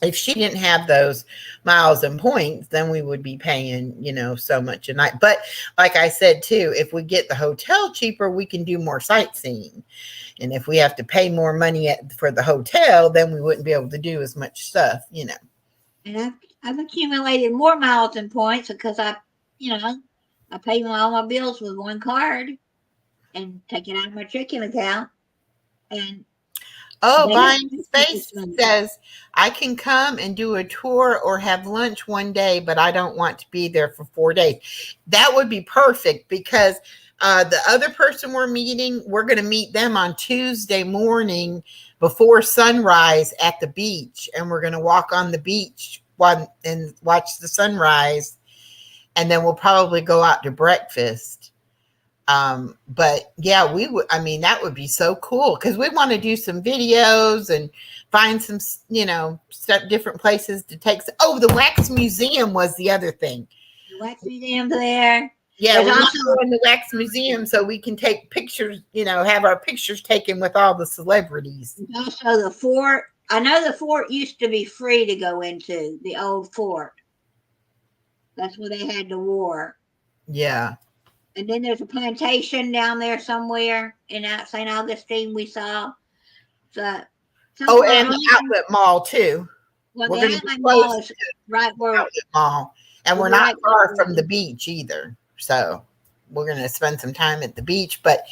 S2: if she didn't have those miles and points, then we would be paying, so much a night. But like I said, too, if we get the hotel cheaper, we can do more sightseeing. And if we have to pay more money for the hotel, then we wouldn't be able to do as much stuff,
S1: And I've accumulated more miles and points because I pay all my bills with one card and take it out of my checking account. And
S2: Buying Space says I can come and do a tour or have lunch one day, but I don't want to be there for 4 days. That would be perfect because the other person we're going to meet them on Tuesday morning before sunrise at the beach, and we're going to walk on the beach and watch the sunrise, and then we'll probably go out to breakfast. But yeah, that would be so cool because we want to do some videos and find some, different places to take. The Wax Museum was the other thing.
S1: The Wax Museum there.
S2: Yeah, we're also in the Wax Museum so we can take pictures, have our pictures taken with all the celebrities.
S1: Also the fort. I know the fort used to be free to go into, the old fort. That's where they had the war.
S2: Yeah.
S1: And then there's a plantation down there somewhere in St. Augustine we saw. And the
S2: outlet mall too.
S1: Well, the outlet mall is right where
S2: outlet mall. And we're not far from the beach either. So we're going to spend some time at the beach. But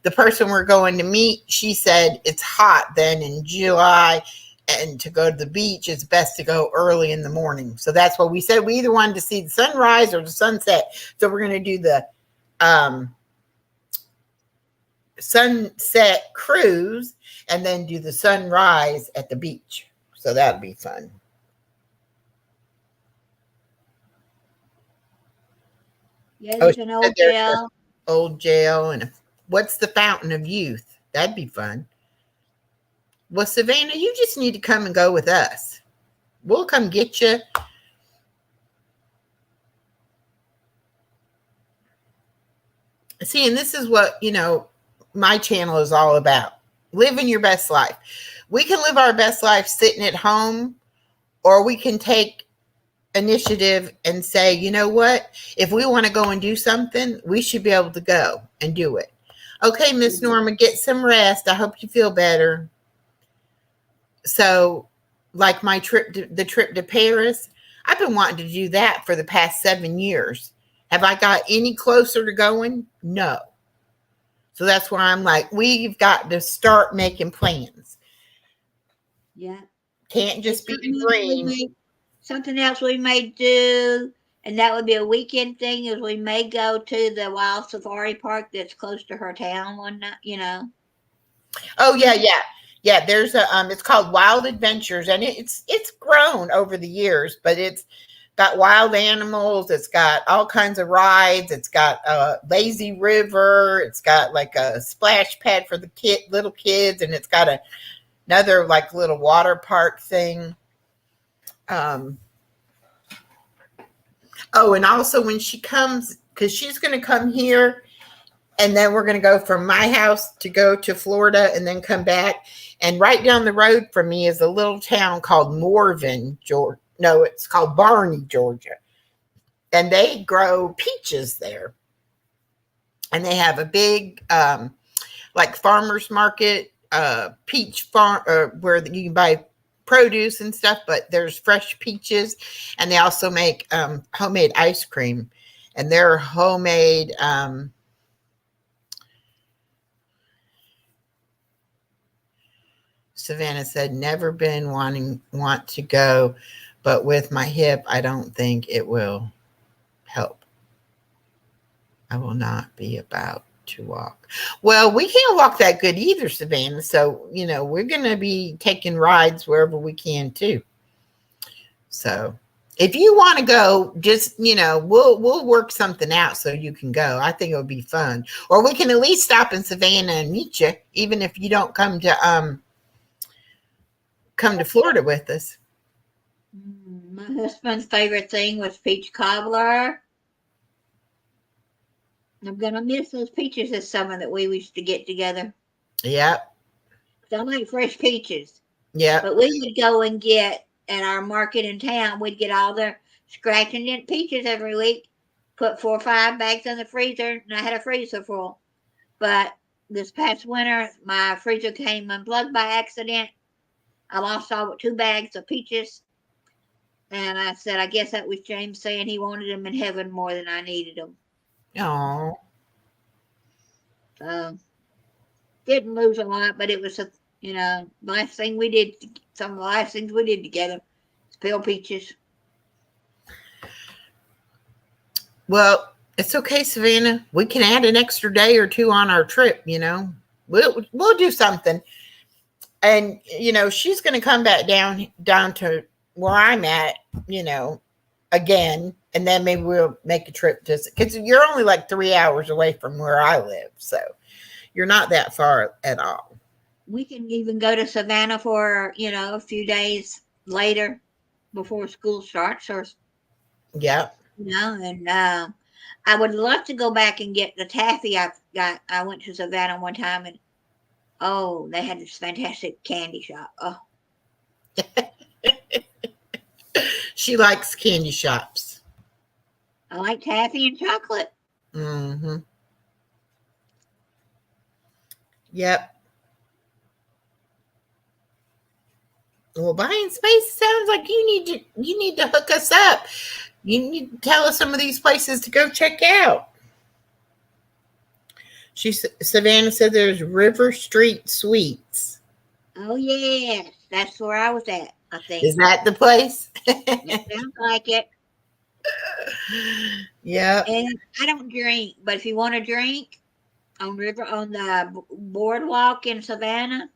S2: the person we're going to meet, she said it's hot then in July. And to go to the beach, it's best to go early in the morning. So that's what we said. We either wanted to see the sunrise or the sunset. So we're going to do the sunset cruise and then do the sunrise at the beach. So that'll be fun.
S1: Yeah, there's an old jail.
S2: Old jail. And what's the Fountain of Youth? That'd be fun. Well, Savannah, you just need to come and go with us. We'll come get you. See, and this is what, my channel is all about. Living your best life. We can live our best life sitting at home, or we can take initiative and say, you know what? If we want to go and do something, we should be able to go and do it. Okay, Miss Norma, get some rest. I hope you feel better. So, like the trip to Paris, I've been wanting to do that for the past 7 years. Have I got any closer to going? No. So that's why I'm like, we've got to start making plans.
S1: Yeah.
S2: Can't just be a dream.
S1: Something else we may do, and that would be a weekend thing, is we may go to the Wild Safari Park that's close to her town one night,
S2: Oh, yeah. Yeah, there's it's called Wild Adventures, and it's grown over the years, but it's got wild animals. It's got all kinds of rides. It's got a lazy river. It's got like a splash pad for the little kids, and it's got another like little water park thing. Um, oh, and also when she comes, because she's going to come here, and then we're going to go from my house to go to Florida and then come back. And right down the road from me is a little town called Morven, Georgia. No, it's called Barney, Georgia. And they grow peaches there. And they have a big, like farmer's market, peach farm, where you can buy produce and stuff, but there's fresh peaches. And they also make homemade ice cream. And they're homemade, Savannah said, never been want to go, but with my hip, I don't think it will help. I will not be about to walk. Well, we can't walk that good either, Savannah. So, we're going to be taking rides wherever we can too. So if you want to go, just, we'll work something out so you can go. I think it'll be fun. Or we can at least stop in Savannah and meet you, even if you don't come to Florida with us.
S1: My husband's favorite thing was peach cobbler. I'm gonna miss those peaches this summer that we used to get together.
S2: Yep.
S1: I like fresh peaches.
S2: Yeah.
S1: But we would go and get at our market in town. We'd get all the scratch and dent peaches every week. Put 4 or 5 bags in the freezer, and I had a freezer full. But this past winter, my freezer came unplugged by accident. I lost all but 2 bags of peaches. And I said, I guess that was James saying he wanted them in heaven more than I needed them.
S2: Oh.
S1: Didn't lose a lot, but it was a last thing we did. Some of the last things we did together. Peel peaches.
S2: Well, it's okay, Savannah. We can add an extra day or 2 on our trip. We'll do something. And she's going to come back down to where I'm at, again, and then maybe we'll make a trip to, because you're only like 3 hours away from where I live, so you're not that far at all.
S1: We can even go to Savannah for a few days later before school starts, or
S2: Yep.
S1: And I would love to go back and get the taffy I got. I went to Savannah one time, and they had this fantastic candy shop. Oh.
S2: She likes candy shops.
S1: I like taffy and chocolate.
S2: Mm-hmm. Yep. Well, Buying Space sounds like you need to hook us up. You need to tell us some of these places to go check out. Savannah said there's River Street Sweets.
S1: Oh yes, that's where I was at. I think.
S2: Is that the place?
S1: It sounds like it.
S2: Yeah.
S1: And I don't drink, but if you want to drink on the boardwalk in Savannah,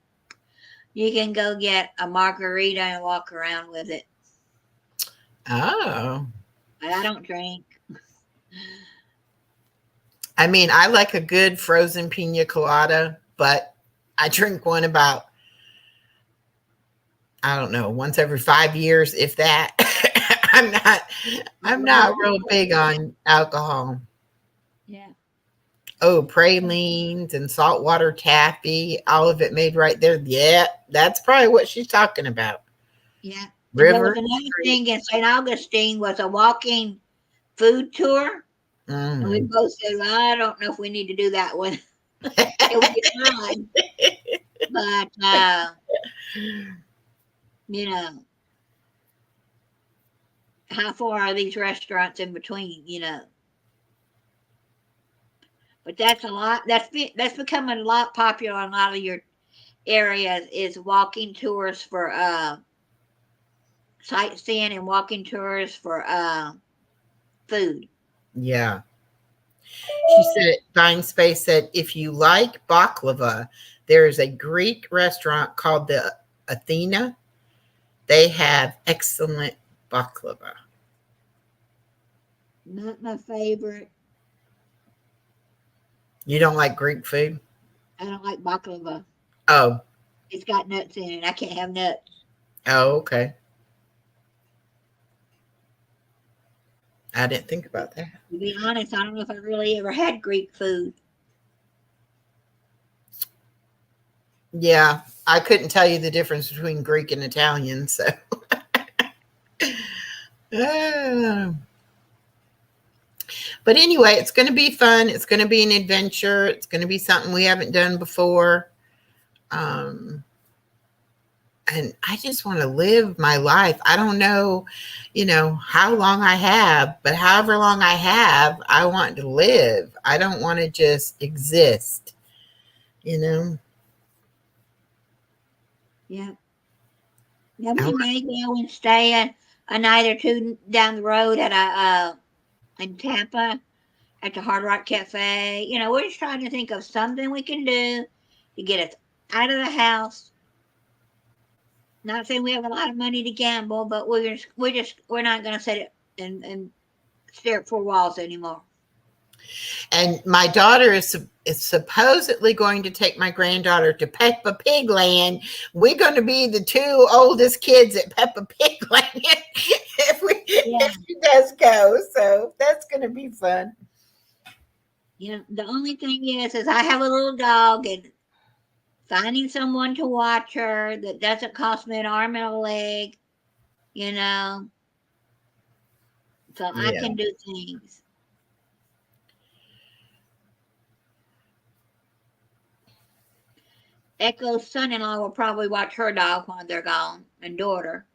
S1: you can go get a margarita and walk around with it.
S2: Oh.
S1: But I don't drink.
S2: I mean, I like a good frozen pina colada, but I drink one about, I don't know, once every 5 years, if that. I'm not real big on alcohol.
S1: Yeah.
S2: Oh, pralines and saltwater taffy, all of it made right there. Yeah, that's probably what she's talking about.
S1: Yeah.
S2: River.
S1: There was another thing in St. Augustine was a walking food tour.
S2: Mm.
S1: And we both said, well, I don't know if we need to do that one. It would be fun. But, how far are these restaurants in between, But that's a lot. That's becoming a lot popular in a lot of your areas, is walking tours for sightseeing and walking tours for food.
S2: Yeah. She said, Buying Space said, if you like baklava, there's a Greek restaurant called the Athena. They have excellent baklava.
S1: Not my favorite.
S2: You don't like Greek food?
S1: I don't like baklava.
S2: Oh,
S1: It's got nuts in it. I can't have nuts.
S2: oh, okay. I didn't think about that.
S1: To be honest, I don't know if I really ever had Greek food.
S2: Yeah, I couldn't tell you the difference between Greek and Italian, so. Ah. But anyway, it's going to be fun. It's going to be an adventure. It's going to be something we haven't done before. And I just want to live my life. I don't know, how long I have, but however long I have, I want to live. I don't want to just exist,
S1: Yeah. Yeah,
S2: I
S1: we may go and stay a night or two down the road at in Tampa at the Hard Rock Cafe. We're just trying to think of something we can do to get us out of the house. Not saying we have a lot of money to gamble, but we're not going to sit it and stare at four walls anymore.
S2: And my daughter is supposedly going to take my granddaughter to Peppa Pig Land. We're going to be the two oldest kids at Peppa Pig Land if she does go. So that's going to be fun.
S1: The only thing is I have a little dog, and finding someone to watch her that doesn't cost me an arm and a leg, so I can do things. Echo's son-in-law will probably watch her dog while they're gone, and daughter.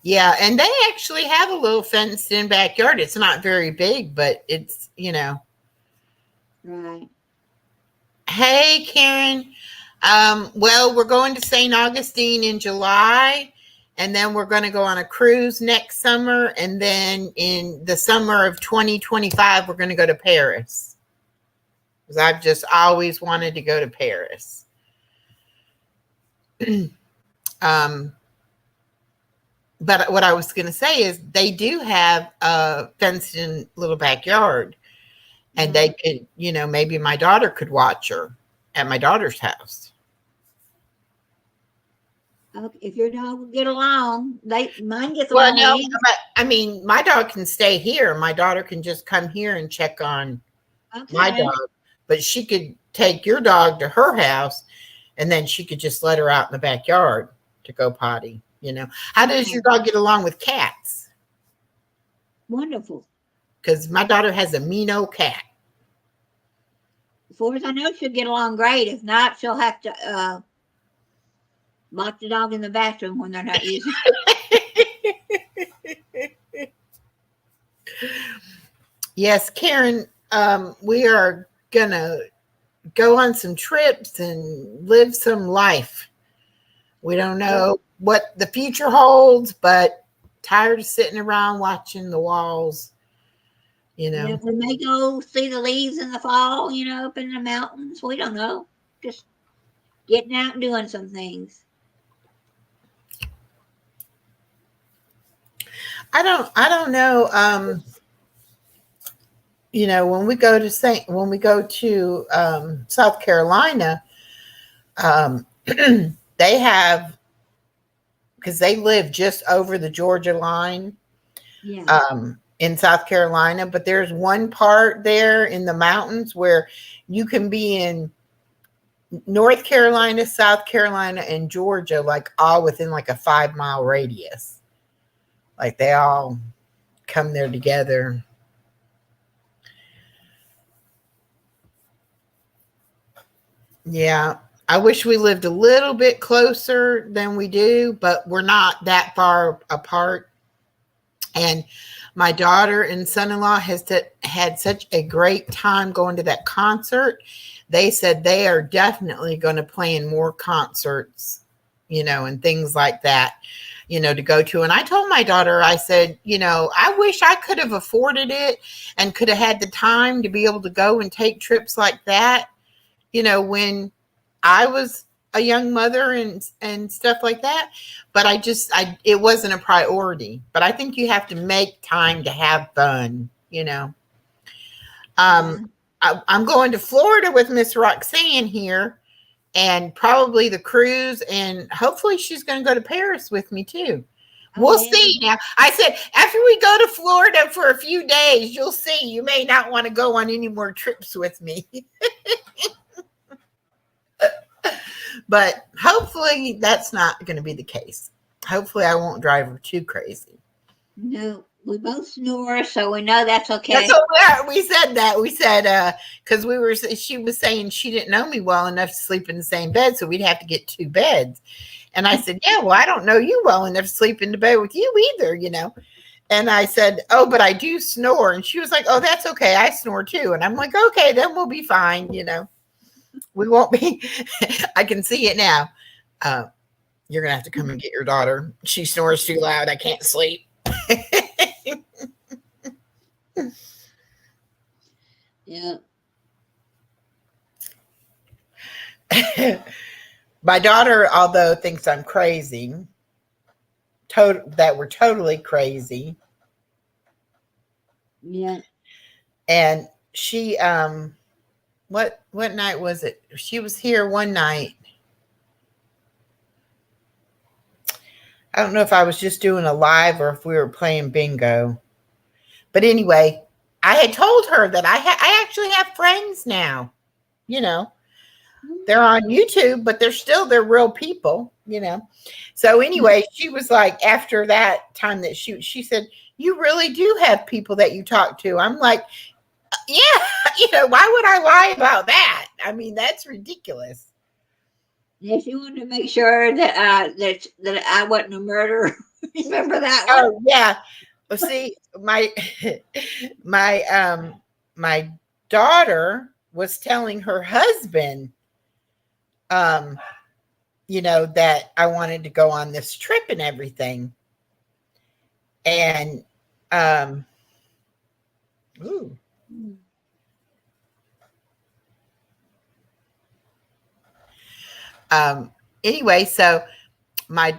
S2: Yeah, and they actually have a little fenced-in backyard. It's not very big, but it's,
S1: Right.
S2: Hey, Karen. Well, we're going to St. Augustine in July, and then we're going to go on a cruise next summer, and then in the summer of 2025, we're going to go to Paris. Because I've just always wanted to go to Paris. But what I was going to say is they do have a fenced-in little backyard, and they could, maybe my daughter could watch her at my daughter's house.
S1: Okay, if your dog will get along, mine gets
S2: Well,
S1: along.
S2: no, but I mean, my dog can stay here. My daughter can just come here and check on my dog, but she could take your dog to her house, and then she could just let her out in the backyard to go potty. How does your dog get along with cats?
S1: Wonderful.
S2: Because my daughter has a mean old cat.
S1: As far as I know, she'll get along great. If not, she'll have to lock the dog in the bathroom when they're not using it.
S2: Yes, Karen, we are going to go on some trips and live some life. We don't know what the future holds, but tired of sitting around watching the walls.
S1: Yeah, we may go see the leaves in the fall, up in the mountains. We don't know. Just getting out and doing some things.
S2: I don't know. When we go to South Carolina, they have, because they live just over the Georgia line.
S1: Yeah.
S2: In South Carolina, but there's one part there in the mountains where you can be in North Carolina, South Carolina, and Georgia, like all within like a 5-mile radius. Like they all come there together. Yeah. I wish we lived a little bit closer than we do, but we're not that far apart. And my daughter and son-in-law had such a great time going to that concert. They said they are definitely going to plan more concerts, and things like that, to go to. And I told my daughter, I said, I wish I could have afforded it and could have had the time to be able to go and take trips like that, when I was a young mother and stuff like that. But it wasn't a priority. But I think you have to make time to have fun, you know.
S1: Yeah.
S2: I'm going to Florida with Miss Roxanne here, and probably the cruise, and hopefully she's going to go to Paris with me too.
S1: Oh,
S2: We'll
S1: yeah.
S2: see. Now, I said after we go to Florida for a few days, you'll see. You may not want to go on any more trips with me. But hopefully that's not going to be the case. Hopefully I won't drive her too crazy.
S1: No, we both snore, so we know that's okay.
S2: That's what we said. That we said because she was saying she didn't know me well enough to sleep in the same bed, so we'd have to get two beds. And I said, yeah, well, I don't know you well enough to sleep in the bed with you either, you know. And I said, oh, but I do snore. And she was like, oh, that's okay. I snore too. And I'm like, okay, then we'll be fine, you know. We won't be. I can see it now. You're going to have to come and get your daughter. She snores too loud. I can't sleep.
S1: Yeah.
S2: My daughter, although thinks I'm crazy, that we're totally crazy.
S1: Yeah.
S2: And she, what night was it? She was here one night. I don't know if I was just doing a live or if we were playing bingo. But anyway, I had told her that I actually have friends now. You know, they're on YouTube, but they're real people, you know. So anyway, she was like, after that time that she said, you really do have people that you talk to. I'm like, yeah, you know, why would I lie about that? I mean, that's ridiculous.
S1: Yeah, she wanted to make sure that that I wasn't a murderer. Remember that one?
S2: Oh yeah. Well, see, my my daughter was telling her husband, you know, that I wanted to go on this trip and everything. And ooh. Anyway, so my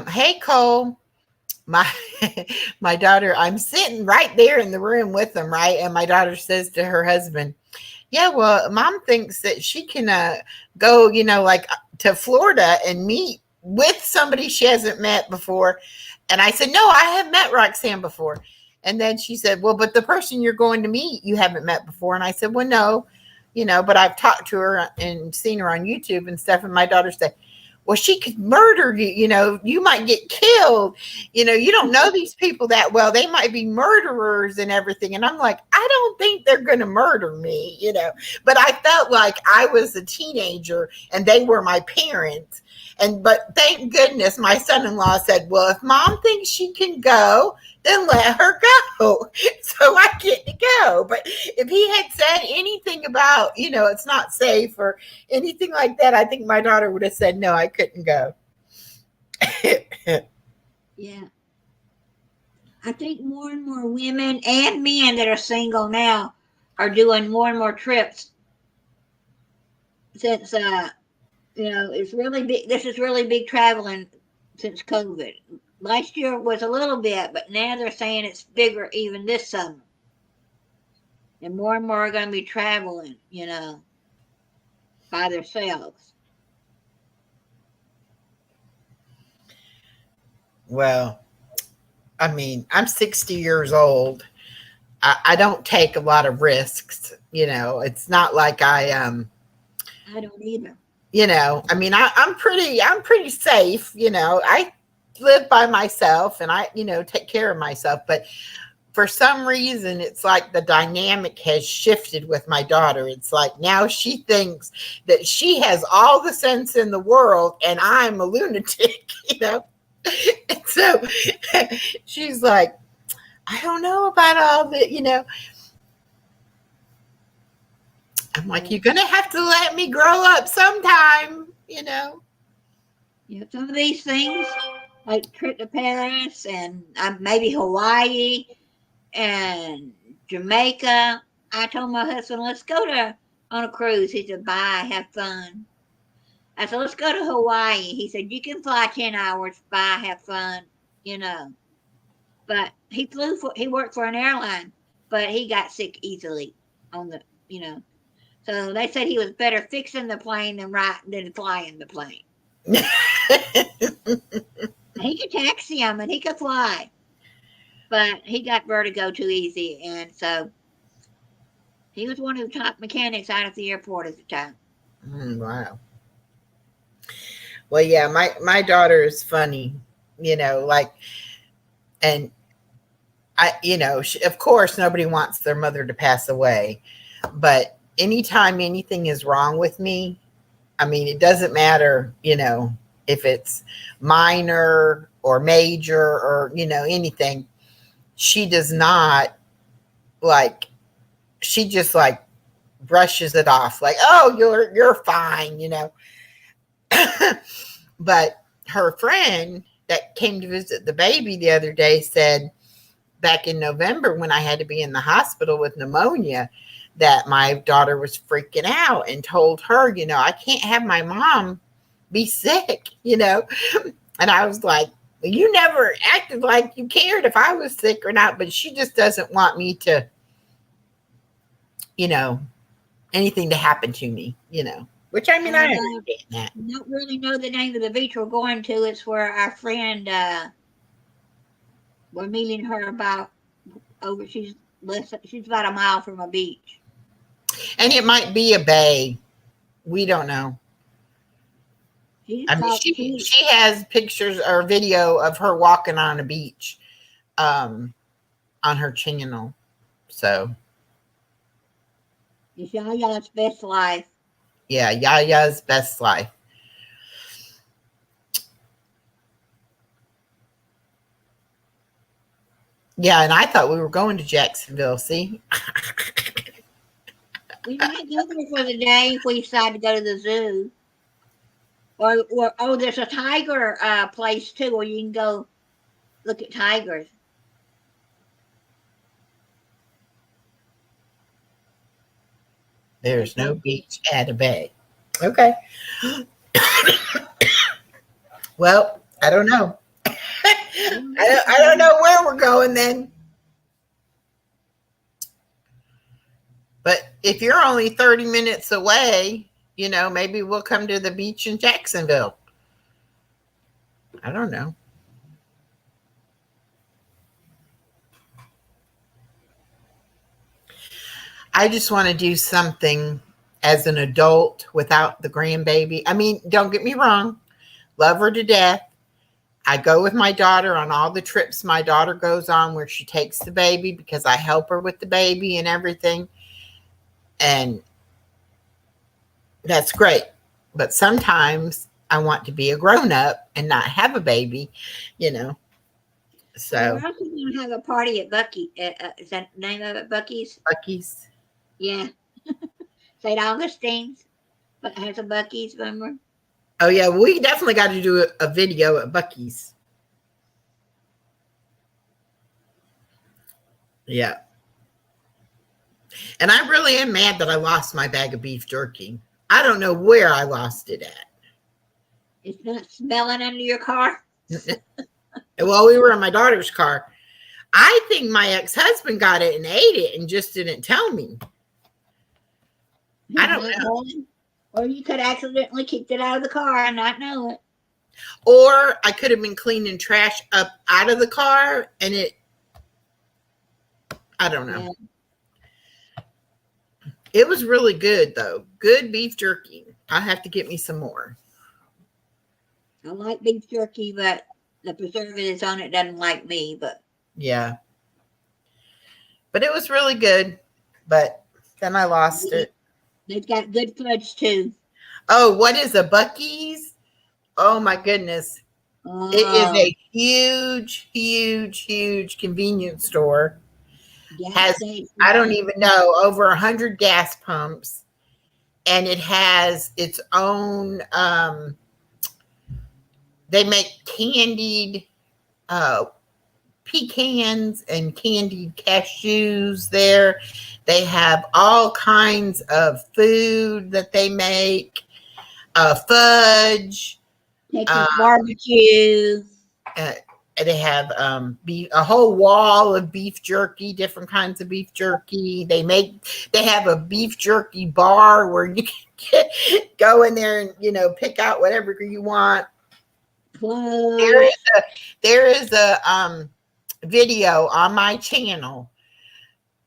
S2: hey Cole, my my daughter, I'm sitting right there in the room with them, right? And my daughter says to her husband, yeah, well, mom thinks that she can go, you know, like to Florida and meet with somebody she hasn't met before. And I said, no, I have met Roxanne before. And then she said, well, but the person you're going to meet, you haven't met before. And I said, well, no, you know, but I've talked to her and seen her on YouTube and stuff. And my daughter said, well, she could murder you. You know, you might get killed. You know, you don't know these people that well. They might be murderers and everything. And I'm like, I don't think they're going to murder me, you know. But I felt like I was a teenager and they were my parents. But thank goodness my son-in-law said, well, if mom thinks she can go, then let her go. So I get to go. But if he had said anything about, you know, it's not safe or anything like that, I think my daughter would have said, no, I couldn't go.
S1: Yeah. I think more and more women and men that are single now are doing more and more trips since you know, it's really big. This is really big traveling since COVID. Last year was a little bit, but now they're saying it's bigger even this summer. And more are going to be traveling, you know, by themselves.
S2: Well, I mean, I'm 60 years old. I don't take a lot of risks. You know, it's not like
S1: I don't either.
S2: you know, I mean, I'm pretty safe. You know, I live by myself and I, you know, take care of myself. But for some reason, it's like the dynamic has shifted with my daughter. It's like now she thinks that she has all the sense in the world and I'm a lunatic, you know. And so she's like, I don't know about all that, you know. I'm like, you're going to have to let me grow up sometime, you know.
S1: You know, some of these things, like trip to Paris and maybe Hawaii and Jamaica. I told my husband, let's go on a cruise. He said, bye, have fun. I said, let's go to Hawaii. He said, you can fly 10 hours, bye, have fun, you know. But he worked for an airline, but he got sick easily on the, you know. So they said he was better fixing the plane than flying the plane. He could taxi him and he could fly, but he got vertigo too easy, and so he was one of the top mechanics out at the airport at the time.
S2: Wow. Well, yeah, my daughter is funny, like, and of course, nobody wants their mother to pass away, but anytime anything is wrong with me, I mean, it doesn't matter, if it's minor or major or, anything, she does not she just brushes it off like, oh, you're fine, But her friend that came to visit the baby the other day said back in November when I had to be in the hospital with pneumonia that my daughter was freaking out and told her, I can't have my mom be sick, And I was like, you never acted like you cared if I was sick or not, but she just doesn't want me to, anything to happen to me, which I mean, I understand that.
S1: I don't really know the name of the beach we're going to. It's where our friend, we're meeting her about she's about a mile from a beach.
S2: And it might be a bay. We don't know. I mean, she has pictures or video of her walking on a beach on her channel. So.
S1: It's Yaya's best life.
S2: Yeah, Yaya's best life. Yeah, and I thought we were going to Jacksonville, see?
S1: We might go there for the day if we decide to go to the zoo. Or there's a tiger place too where you can go look at tigers.
S2: There's no beach at a bay. Okay. Well, I don't know. I don't know where we're going then. But if you're only 30 minutes away, maybe we'll come to the beach in Jacksonville. I don't know. I just want to do something as an adult without the grandbaby. I mean, don't get me wrong. Love her to death. I go with my daughter on all the trips my daughter goes on where she takes the baby because I help her with the baby and everything. And that's great. But sometimes I want to be a grown-up and not have a baby, So.
S1: We're also going to have a party at Bucky. Is that the name of it? Bucky's?
S2: Bucky's.
S1: Yeah. St. Augustine's. But has a Bucky's, remember?
S2: Oh, yeah. We definitely got to do a video at Bucky's. Yeah. And I really am mad that I lost my bag of beef jerky. I don't know where I lost it at.
S1: It's not smelling under your car?
S2: Well, we were in my daughter's car. I think my ex-husband got it and ate it and just didn't tell me. I don't know.
S1: Or you could accidentally kicked it out of the car and not know it.
S2: Or I could have been cleaning trash up out of the car and I don't know. Yeah. It was really good though. Good beef jerky. I'll have to get me some more.
S1: I like beef jerky, but the preservatives on it doesn't like me, but.
S2: Yeah. But it was really good. But then I lost it.
S1: They've got good fudge too.
S2: Oh, what is a Bucky's? Oh my goodness. It is a huge, huge, huge convenience store. Has, I don't even know, over 100 gas pumps. And it has its own, they make candied pecans and candied cashews there. They have all kinds of food that they make. fudge.
S1: Texas barbecue.
S2: Uh, they have beef, a whole wall of beef jerky, different kinds of beef jerky. They have a beef jerky bar where you can go in there and pick out whatever you want.
S1: Clothes.
S2: There is a video on my channel,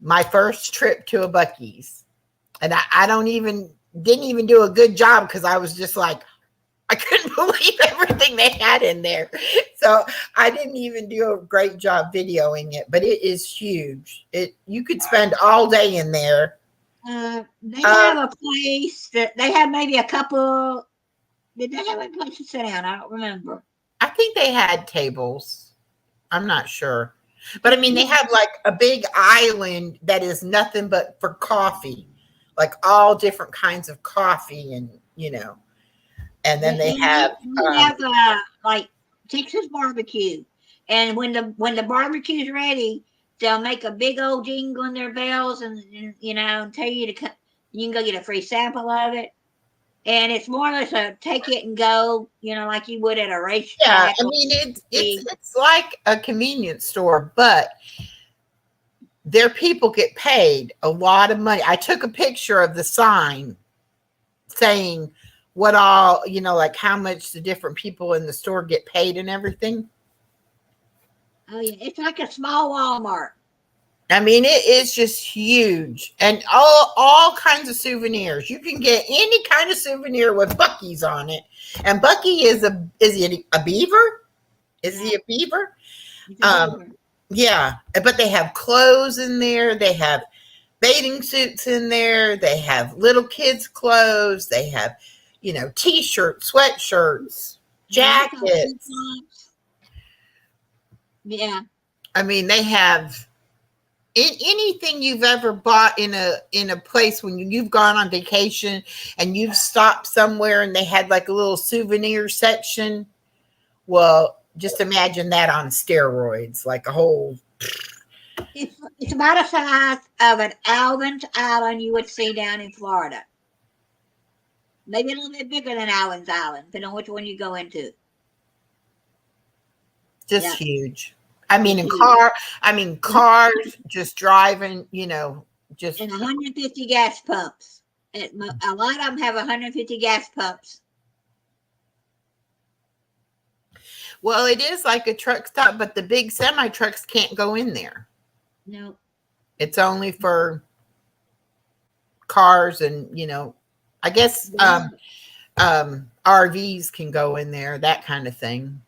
S2: my first trip to a Buc-ee's, and I didn't even do a good job because I was just like, I couldn't believe everything they had in there. So I didn't even do a great job videoing it, but it is huge. You could spend all day in there.
S1: They have a place that they have maybe a couple. Did they have a place to sit down? I don't remember.
S2: I think they had tables. I'm not sure. But I mean, they have like a big island that is nothing but for coffee, like all different kinds of coffee and, and then they have
S1: like Texas barbecue. And when the barbecue's ready, they'll make a big old jingle in their bells and tell you to come. You can go get a free sample of it. And it's more or less a take it and go, like you would at a racetrack.
S2: Yeah, I mean, it's like a convenience store, but their people get paid a lot of money. I took a picture of the sign saying what all, like how much the different people in the store get paid and everything.
S1: Oh, yeah. It's like a small Walmart.
S2: I mean, it is just huge, and all kinds of souvenirs. You can get any kind of souvenir with Buc-ee's on it. And Buc-ee is he a beaver? Is he a beaver? Yeah, but they have clothes in there. They have bathing suits in there. They have little kids' clothes. They have, T-shirts, sweatshirts, jackets.
S1: Yeah.
S2: I mean, they have anything you've ever bought in a place when you've gone on vacation and you've stopped somewhere and they had like a little souvenir section. Well, just imagine that on steroids, like a whole.
S1: It's about the size of an Alvin's Island you would see down in Florida. Maybe a little bit bigger than Alvin's Island, depending on which one you go into.
S2: Just huge. I mean, cars just driving, just.
S1: And 150 gas pumps. A lot of them have 150 gas pumps.
S2: Well, it is like a truck stop, but the big semi trucks can't go in there.
S1: No.
S2: It's only for cars and, I guess RVs can go in there, that kind of thing.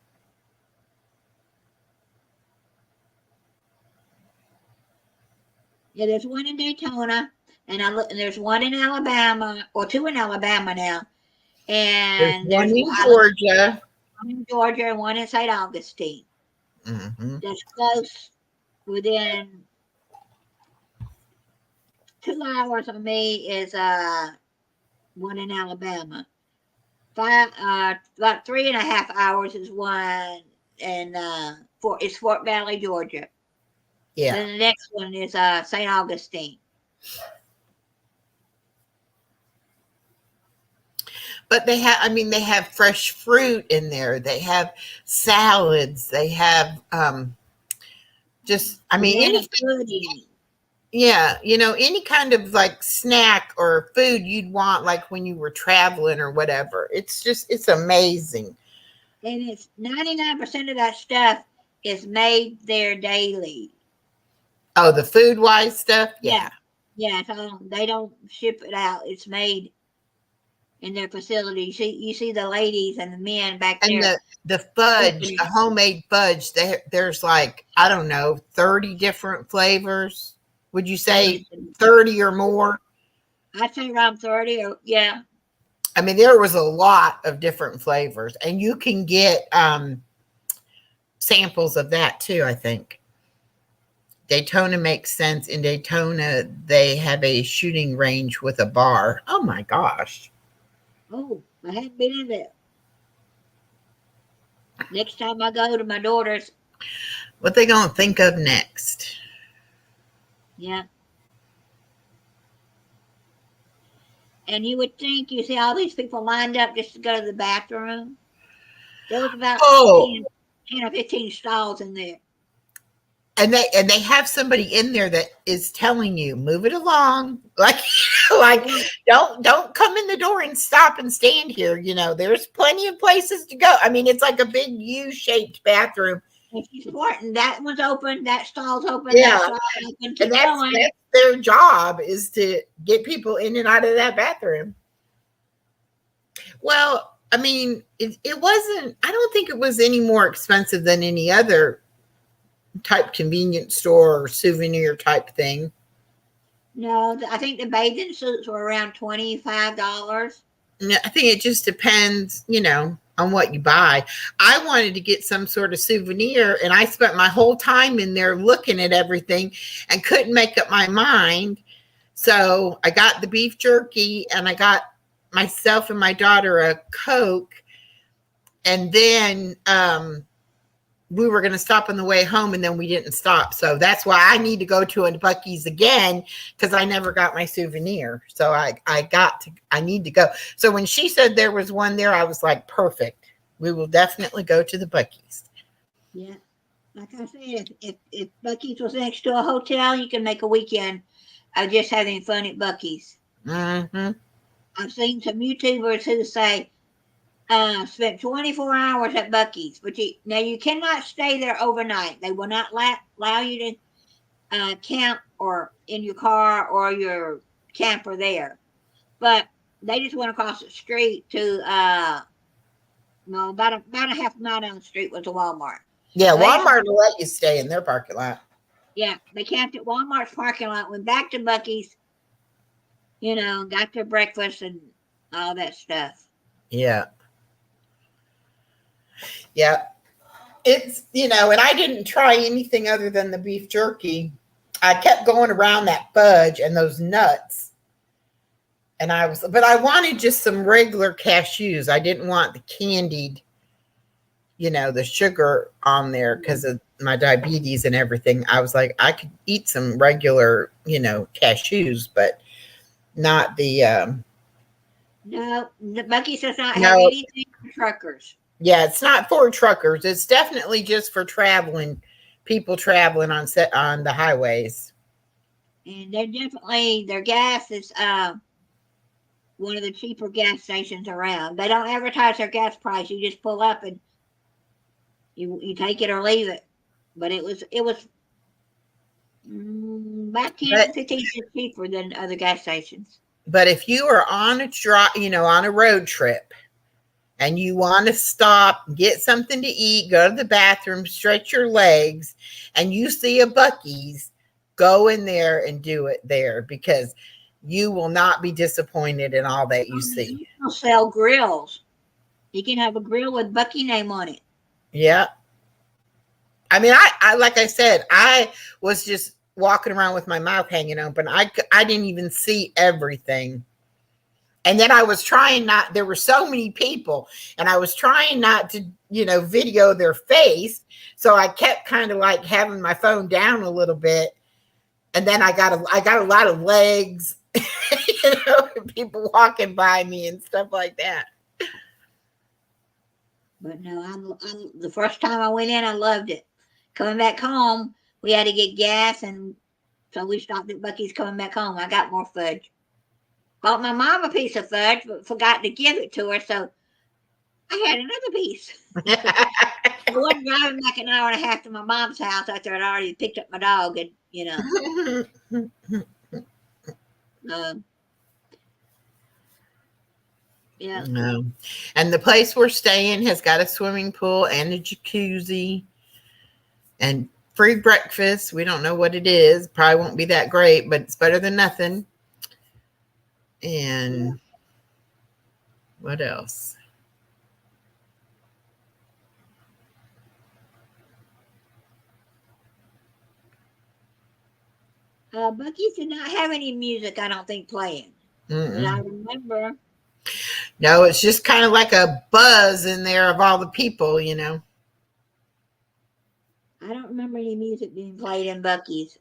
S1: Yeah, there's one in Daytona, and there's one in Alabama, or two in Alabama now. And
S2: there's one in Georgia.
S1: One in Georgia and one in St. Augustine.
S2: Mm-hmm.
S1: That's close, within 2 hours of me is one in Alabama. About 3.5 hours is one in Fort Valley, Georgia.
S2: Yeah.
S1: And the next one is St. Augustine.
S2: But they have fresh fruit in there. They have salads. They have anything. Yeah, any kind of like snack or food you'd want, like when you were traveling or whatever. It's amazing.
S1: And it's 99% of that stuff is made there daily.
S2: Oh, the food wise stuff? Yeah.
S1: Yeah, so they don't ship it out. It's made in their facility. You see the ladies and the men back there.
S2: And the fudge, the homemade fudge, there's like, I don't know, 30 different flavors. Would you say 30 or more?
S1: I'd say around 30 or yeah.
S2: I mean, there was a lot of different flavors, and you can get samples of that too, I think. Daytona makes sense. In Daytona, they have a shooting range with a bar. Oh my gosh.
S1: Oh, I haven't been in there. Next time I go to my daughter's.
S2: What they gonna think of next?
S1: Yeah. And you would think you see all these people lined up just to go to the bathroom. There was about
S2: Oh,
S1: 10 or 15 stalls in there.
S2: and they have somebody in there that is telling you move it along, like don't come in the door and stop and stand here. There's plenty of places to go. I mean, it's like a big U-shaped bathroom.
S1: If she's important, that one's open, that stall's open,
S2: Yeah,
S1: that stall's open. Keep
S2: and that's
S1: going.
S2: their job, is to get people in and out of that bathroom. Well, I mean, it wasn't. I don't think it was any more expensive than any other type convenience store or souvenir type thing.
S1: No, I think the bathing suits were around $25.
S2: I think it just depends, on what you buy. I wanted to get some sort of souvenir, and I spent my whole time in there looking at everything and couldn't make up my mind. So I got the beef jerky, and I got myself and my daughter a Coke, and then we were going to stop on the way home, and then we didn't stop. So that's why I need to go to a Buc-ee's again, because I never got my souvenir. So I need to go. So when she said there was one there, I was like, perfect. We will definitely go to the Buc-ee's.
S1: Yeah. Like I said, if Buc-ee's was next to a hotel, you can make a weekend of just having fun at Buc-ee's.
S2: Mm-hmm.
S1: I've seen some YouTubers who say, spent 24 hours at Buc-ee's, but you cannot stay there overnight. They will not allow you to camp or in your car or your camper there. But they just went across the street to about a half mile down the street was a Walmart.
S2: Yeah, Walmart will let you stay in their parking lot.
S1: Yeah, they camped at Walmart's parking lot, went back to Buc-ee's, got their breakfast and all that stuff.
S2: Yeah. Yeah. It's, and I didn't try anything other than the beef jerky. I kept going around that fudge and those nuts. And but I wanted just some regular cashews. I didn't want the candied, the sugar on there because of my diabetes and everything. I was like, I could eat some regular, cashews, but not the.
S1: No, the Buc-ee's does not have anything for truckers.
S2: Yeah, it's not for truckers. It's definitely just for people traveling on the highways.
S1: And their gas is one of the cheaper gas stations around. They don't advertise their gas price. You just pull up and you take it or leave it. But it was about 10 to 15 cents cheaper than other gas stations.
S2: But if you are on on a road trip, and you want to stop, get something to eat, go to the bathroom, stretch your legs, and you see a Buc-ee's, go in there and do it there, because you will not be disappointed in all that you see.
S1: They'll sell grills. You can have a grill with Buc-ee name on it.
S2: Yeah. I mean, I like I said, I was just walking around with my mouth hanging open. I didn't even see everything. And then I was trying there were so many people, and I was trying not to, video their face. So I kept kind of like having my phone down a little bit. And then I got a lot of legs, people walking by me and stuff like that. But
S1: no, the first time I went in, I loved it. Coming back home, we had to get gas, and so we stopped at Buc-ee's coming back home. I got more fudge. Bought my mom a piece of fudge, but forgot to give it to her, so I had another piece. I wasn't driving back an hour and a half to my mom's house after I'd already picked up my dog, and yeah.
S2: No. And the place we're staying has got a swimming pool and a jacuzzi and free breakfast. We don't know what it is. Probably won't be that great, but it's better than nothing. And what else?
S1: Buc-ee's did not have any music, I don't think, playing. But I remember.
S2: No, it's just kind of like a buzz in there of all the people,
S1: I don't remember any music being played in Buc-ee's.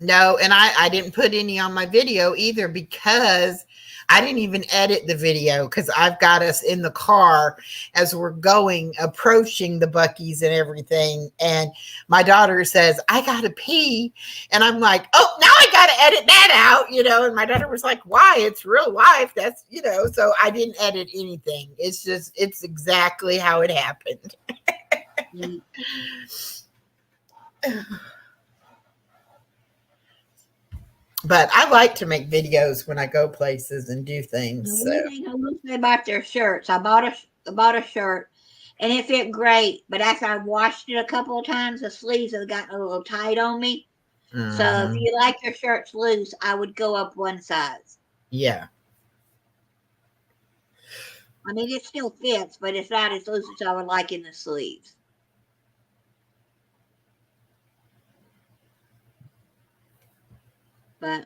S2: No, and I didn't put any on my video either because I didn't even edit the video because I've got us in the car as we're going, approaching the Buc-ee's and everything. And my daughter says, I got to pee. And I'm like, oh, now I got to edit that out, And my daughter was like, why? It's real life. That's, so I didn't edit anything. It's exactly how it happened.
S1: Mm.
S2: But I like to make videos when I go places and do things.
S1: The
S2: So.
S1: one thing I will say about their shirts, I bought a shirt and it fit great, but after I washed it a couple of times, the sleeves have gotten a little tight on me. So if you like your shirts loose, I would go up one size.
S2: Yeah.
S1: I mean, it still fits, but it's not as loose as I would like in the sleeves. But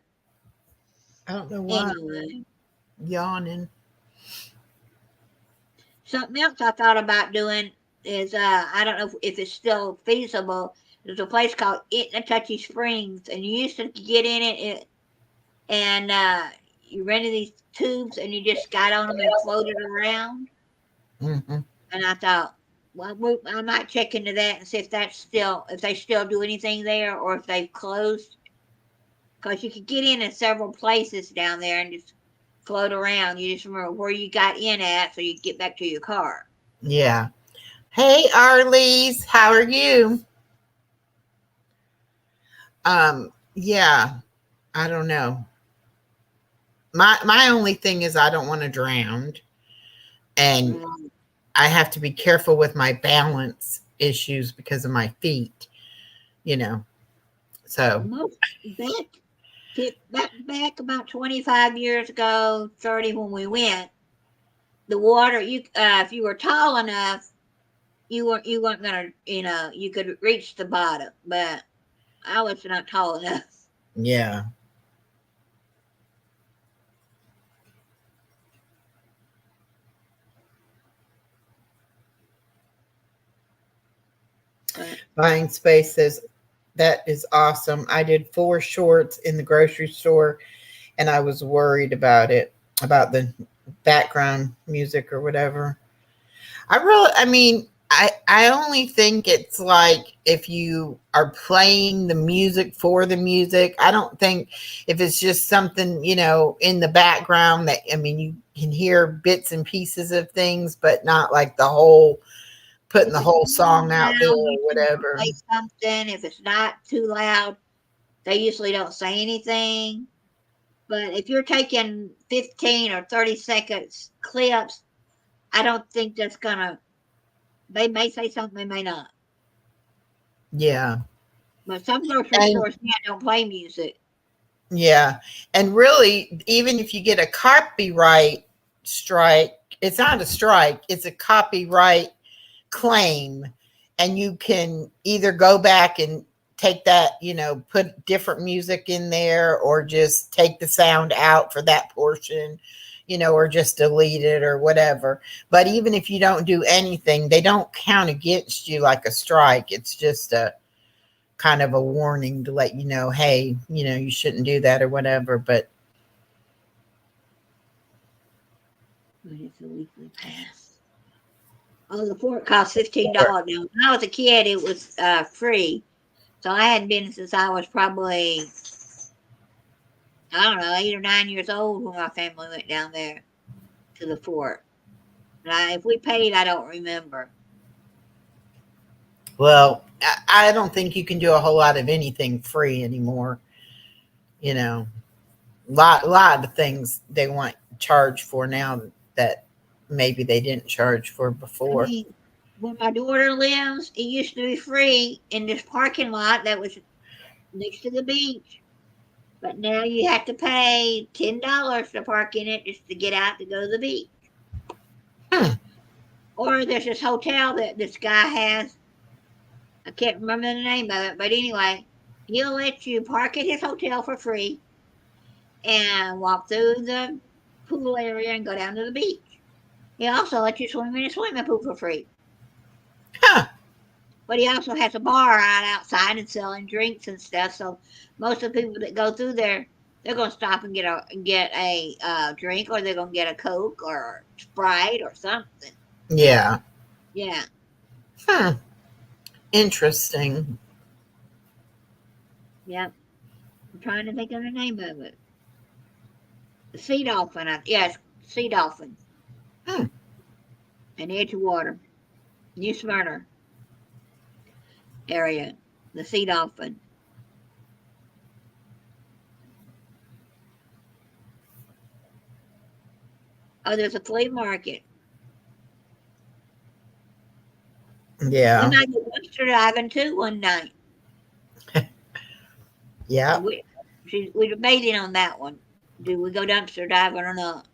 S2: I don't know why.
S1: anyway,
S2: Yawning.
S1: something else I thought about doing is I don't know if it's still feasible. There's a place called Itnatucky Springs, and you used to get in it and you rented these tubes and you just got on them and floated around.
S2: Mm-hmm.
S1: And I thought, well, I might check into that and see if they still do anything there or if they've closed. Because you could get in several places down there and just float around. You just remember where you got in at so you get back to your car.
S2: Yeah. Hey, Arlies, how are you? Yeah, I don't know. My only thing is I don't want to drown, and I have to be careful with my balance issues because of my feet. So
S1: back about 25 years ago, 30 when we went, the water if you were tall enough, you weren't gonna you could reach the bottom, but I was not tall enough.
S2: Yeah. Buying Space says that is awesome. I did 4 shorts in the grocery store and I was worried about the background music or whatever. I only think it's like if you are playing the music for the music. I don't think if it's just something, in the background that, you can hear bits and pieces of things, but not like putting the whole song out there or whatever.
S1: Play something. If it's not too loud, they usually don't say anything. But if you're taking 15 or 30 seconds clips, I don't think that's gonna. They may say something, they may not.
S2: Yeah.
S1: But some grocery stores don't play music.
S2: Yeah. And really, even if you get a copyright strike, it's not a strike, it's a copyright claim. And you can either go back and take that, put different music in there or just take the sound out for that portion, or just delete it or whatever. But even if you don't do anything, they don't count against you like a strike. It's just a kind of a warning to let you know, hey, you shouldn't do that or whatever. But
S1: it's a weekly pass. Oh, the fort costs $15 now. When I was a kid, it was free. So I hadn't been since I was probably, I don't know, 8 or 9 years old when my family went down there to the fort. But if we paid, I don't remember.
S2: Well, I don't think you can do a whole lot of anything free anymore. A lot of things they want charge for now that maybe they didn't charge for before.
S1: I mean, where my daughter lives, it used to be free in this parking lot that was next to the beach. But now you have to pay $10 to park in it just to get out to go to the beach. Or there's this hotel that this guy has. I can't remember the name of it, but anyway, he'll let you park at his hotel for free and walk through the pool area and go down to the beach. He also lets you swim in a swimming pool for free.
S2: Huh.
S1: But he also has a bar out outside and selling drinks and stuff. So most of the people that go through there, they're gonna stop and get a drink, or they're gonna get a Coke or Sprite or something.
S2: Yeah.
S1: Yeah,
S2: Hmm. Interesting.
S1: yeah. I'm trying to think of the name of it. Sea Dolphin. Yes, Sea Dolphin
S2: Hmm.
S1: in Edgewater, New Smyrna area. The Sea Dolphin. Oh, there's a flea market. We
S2: Yeah.
S1: might go dumpster diving too one night.
S2: Yeah.
S1: We debated on that one. Do we go dumpster diving or not?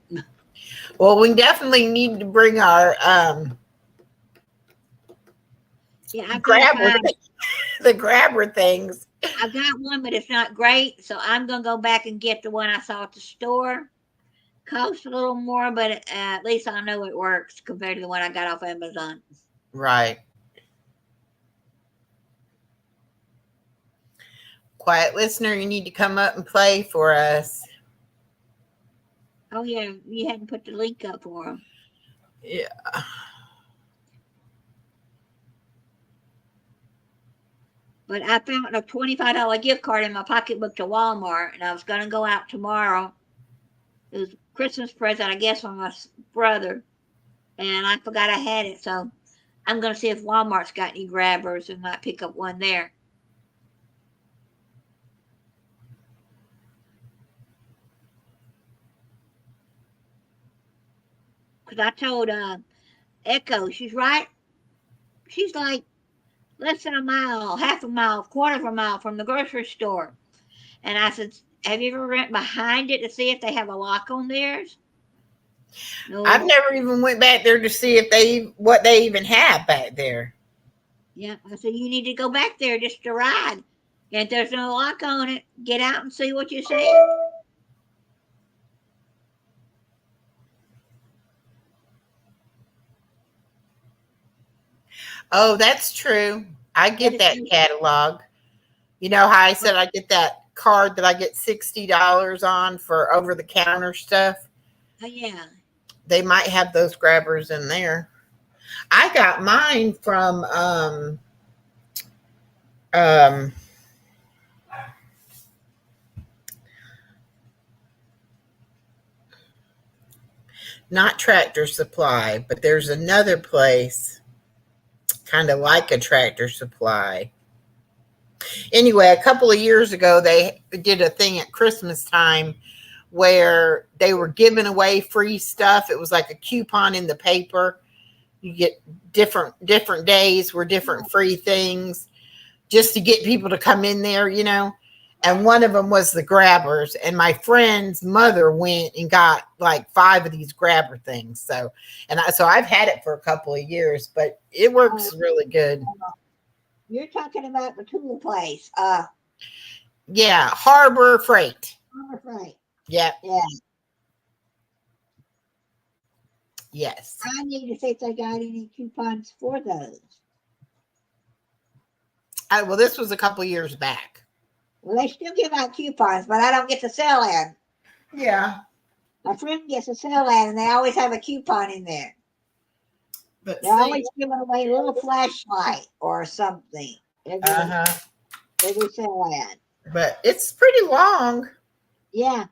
S2: Well, we definitely need to bring our
S1: Yeah, I've got to
S2: grabber,
S1: find.
S2: the grabber things.
S1: I've got one, but it's not great, so I'm gonna go back and get the one I saw at the store. Costs a little more, but at least I know it works compared to the one I got off Amazon.
S2: Right. Quiet listener, you need to come up and play for us.
S1: Oh yeah, you hadn't put the link up for them.
S2: Yeah.
S1: But I found a $25 gift card in my pocketbook to Walmart, and I was gonna go out tomorrow. It was a Christmas present, I guess, from my brother, and I forgot I had it. So I'm gonna see if Walmart's got any grabbers and might pick up one there. Cause I told Echo, she's right. She's like less than a mile, half a mile, quarter of a mile from the grocery store. And I said, "Have you ever went behind it to see if they have a lock on theirs?"
S2: I've
S1: No.
S2: never even went back there to see if what they even have back there.
S1: Yeah. I said, "You need to go back there just to ride. And if there's no lock on it, get out and see what you see."
S2: Oh, that's true. I
S1: But
S2: get
S1: it's
S2: that catalog. You know how I said I get that card that I get $60 on for over the counter stuff?
S1: oh yeah.
S2: They might have those grabbers in there. I got mine from um not Tractor Supply, but there's another place kind of like a Tractor Supply. Anyway, a couple of years ago, they did a thing at Christmas time where they were giving away free stuff. It was like a coupon in the paper. You get different days were different free things just to get people to come in there, you know. And one of them was the grabbers. And my friend's mother went and got like 5 of these grabber things. So I've had it for a couple of years, but it works really good.
S1: You're talking about the tool place.
S2: Yeah, Harbor Freight.
S1: Harbor Freight.
S2: Yeah.
S1: Yeah.
S2: Yes.
S1: I need to see if they got any coupons for those.
S2: Well, this was a couple years back.
S1: Well, they still give out coupons, but I don't get the sell ad.
S2: Yeah.
S1: My friend gets a sell ad, and they always have a coupon in there.
S2: But
S1: They're always giving away a little flashlight or something. Every sell ad.
S2: But it's pretty long.
S1: Yeah.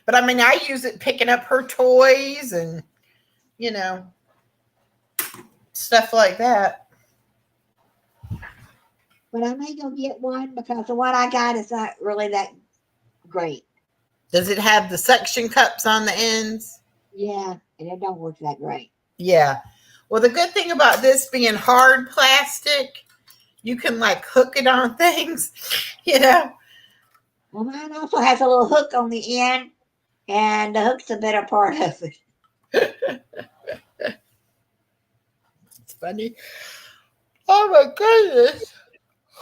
S2: But I mean, I use it picking up her toys and, you know, stuff like that.
S1: But I may go get one because the one I got is not really that great.
S2: Does it have the suction cups on the ends?
S1: Yeah, and it don't work that great.
S2: Yeah. Well, the good thing about this being hard plastic, you can like hook it on things, you know.
S1: Well, mine also has a little hook on the end, and the hook's the better part of it.
S2: It's funny. Oh my goodness.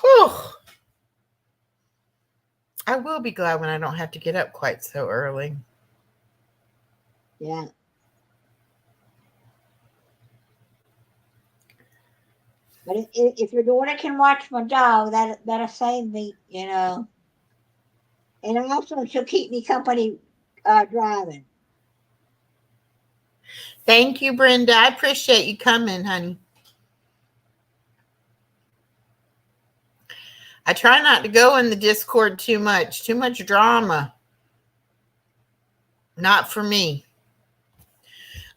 S2: Whew. I will be glad when I don't have to get up quite so early.
S1: Yeah. But if your daughter can watch my dog, that'll save me, you know. And also, she'll keep me company driving.
S2: Thank you, Brenda. I appreciate you coming, honey. I try not to go in the Discord too much drama. Not for me.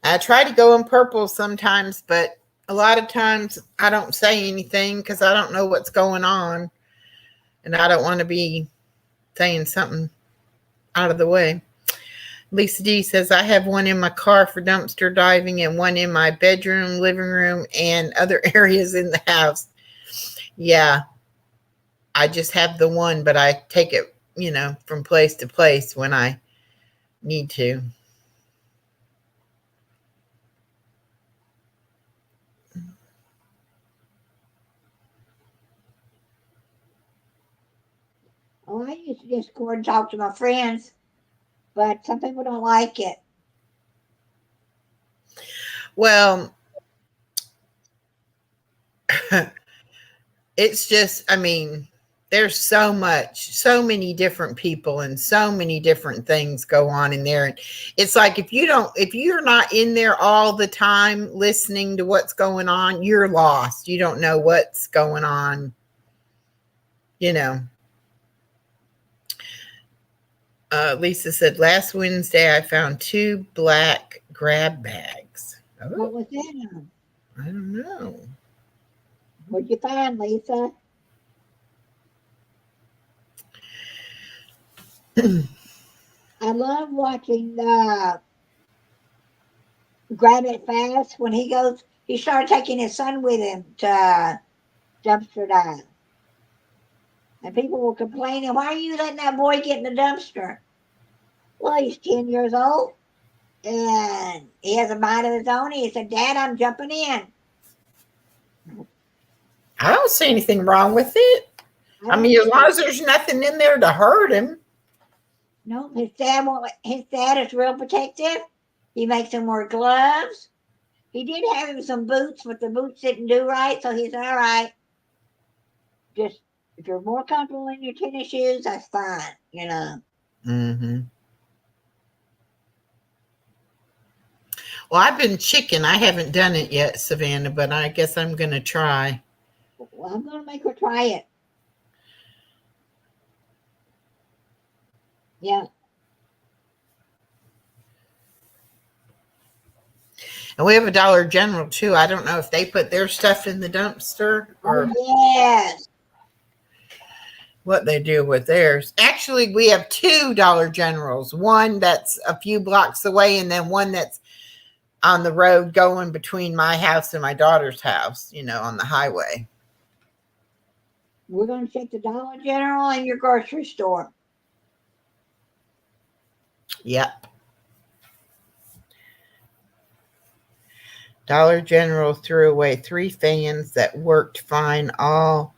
S2: I try to go in purple sometimes, but a lot of times I don't say anything because I don't know what's going on. And I don't want to be saying something out of the way. Lisa D says, I have one in my car for dumpster diving and one in my bedroom, living room, and other areas in the house. Yeah, I just have the one, but I take it, from place to place when I need to.
S1: Oh, I use Discord and talk to my friends, but some people don't like it.
S2: Well, it's just, there's so many different people and so many different things go on in there. And it's like, if you're not in there all the time listening to what's going on, you're lost. You don't know what's going on, Lisa said, last Wednesday, I found 2 black grab bags. Oh,
S1: what was in them?
S2: I don't know.
S1: What'd you find, Lisa? I love watching Grab It Fast when he started taking his son with him to dumpster dive. And people were complaining, why are you letting that boy get in the dumpster? Well, he's 10 years old and he has a mind of his own. He said, Dad, I'm jumping in.
S2: I don't see anything wrong with it. As long as there's nothing in there to hurt him.
S1: No, his dad is real protective. He makes him wear gloves. He did have him some boots, but the boots didn't do right, so he's all right. Just if you're more comfortable in your tennis shoes, that's fine,
S2: Mm-hmm. Well, I've been chicken. I haven't done it yet, Savannah, but I guess I'm going to try.
S1: Well, I'm going to make her try it. Yeah.
S2: And we have a Dollar General, too. I don't know if they put their stuff in the dumpster or
S1: yes,
S2: what they do with theirs. Actually, we have 2 Dollar Generals. One that's a few blocks away and then one that's on the road going between my house and my daughter's house, on the highway.
S1: We're going to check the Dollar General and your grocery store.
S2: Yep. Dollar General threw away 3 fans that worked fine. All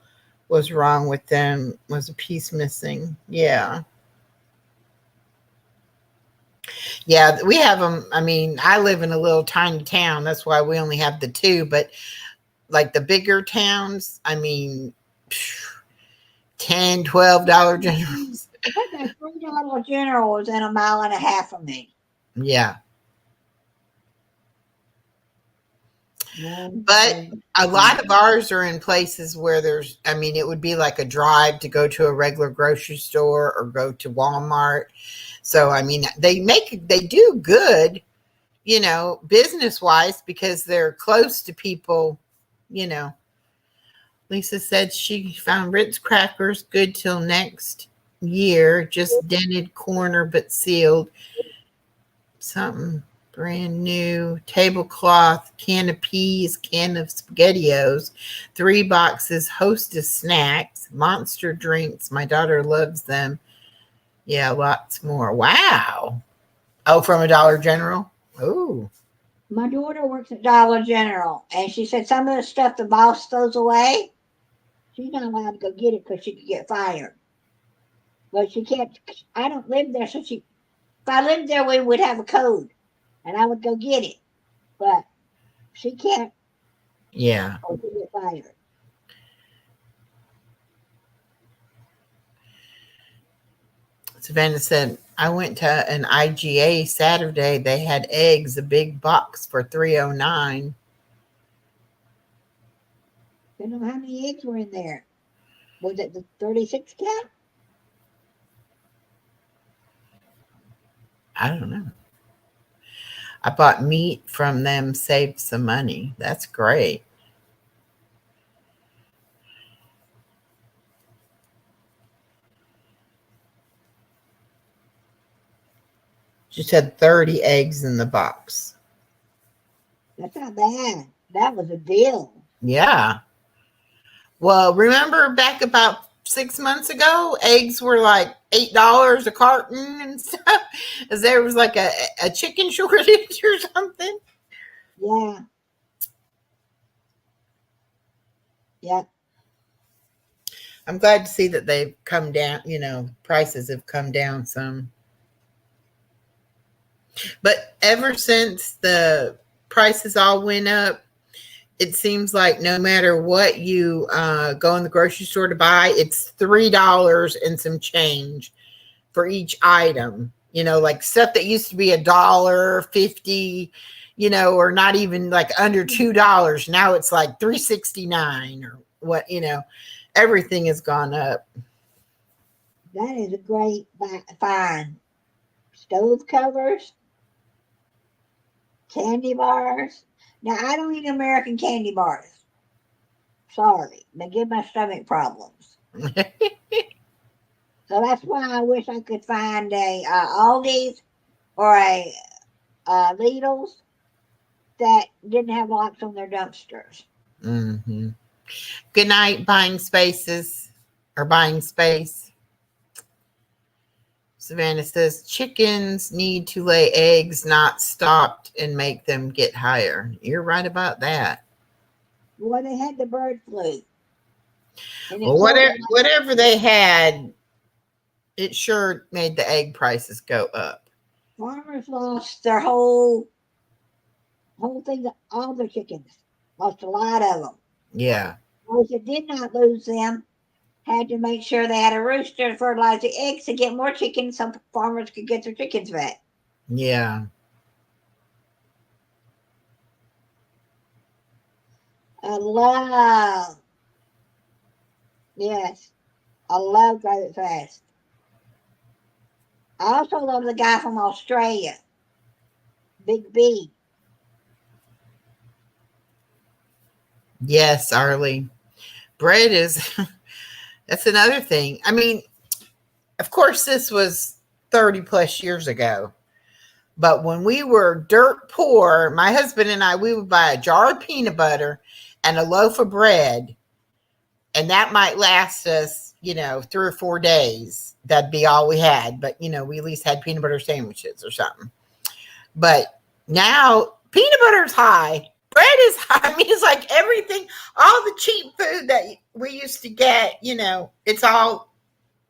S2: was wrong with them was a piece missing. Yeah. Yeah, we have them. I live in a little tiny town. That's why we only have the 2. But like the bigger towns, $10, $12 Generals.
S1: I think that $3 General was in a mile and a half of me.
S2: Yeah. But a lot of ours are in places where it would be like a drive to go to a regular grocery store or go to Walmart. So, they do good, business wise because they're close to people, Lisa said she found Ritz crackers good till next year, just dented corner but sealed. Something brand new, tablecloth, can of peas, can of SpaghettiOs, 3 boxes, Hostess snacks, Monster drinks. My daughter loves them. Yeah, lots more. Wow. Oh, from a Dollar General? Oh.
S1: My daughter works at Dollar General, and she said some of the stuff the boss throws away, she's not allowed to go get it because she could get fired. But she can't. I don't live there, so if I lived there, we would have a code. And I would go get it, but she can't.
S2: Yeah.
S1: Or she get fired.
S2: Savannah said, I went to an IGA Saturday. They had eggs, a big box for $3.09.
S1: You know how many eggs were in there? Was it the 36 count?
S2: I don't know. I bought meat from them, saved some money. That's great. Just had 30 eggs in the box.
S1: That's not bad. That was a deal.
S2: Yeah. Well, remember back about 6 months ago, eggs were like $8 a carton and stuff. As there was like a chicken shortage or something.
S1: Yeah. Yeah.
S2: I'm glad to see that they've come down, prices have come down some. But ever since the prices all went up, it seems like no matter what you go in the grocery store to buy, it's $3 and some change for each item. Like stuff that used to be $1.50, or not even like under $2. Now it's like $3.69 or what, everything has gone up.
S1: That is a great find. Stove covers, candy bars. Now, I don't eat American candy bars. Sorry, they give my stomach problems. So that's why I wish I could find a Aldi's or a Lidl's that didn't have locks on their dumpsters.
S2: Mm-hmm. Good night, buying spaces or buying space. Savannah says chickens need to lay eggs, not stopped, and make them get higher. You're right about that.
S1: Well, they had the bird flu.
S2: Well, whatever they had, it sure made the egg prices go up.
S1: Farmers lost their whole thing, all their chickens. Lost a lot of them.
S2: Yeah.
S1: Those that did not lose them had to make sure they had a rooster to fertilize the eggs to get more chickens so farmers could get their chickens back.
S2: Yeah.
S1: I love Drive It Fast. I also love the guy from Australia, Big B.
S2: Yes, Arlie. Bread is, that's another thing. I mean, of course, this was 30 plus years ago. But when we were dirt poor, my husband and I, we would buy a jar of peanut butter and a loaf of bread. And that might last us, 3 or 4 days. That'd be all we had. But, we at least had peanut butter sandwiches or something. But now peanut butter is high. Bread is high. I mean, it's like everything, all the cheap food that we used to get, it's all,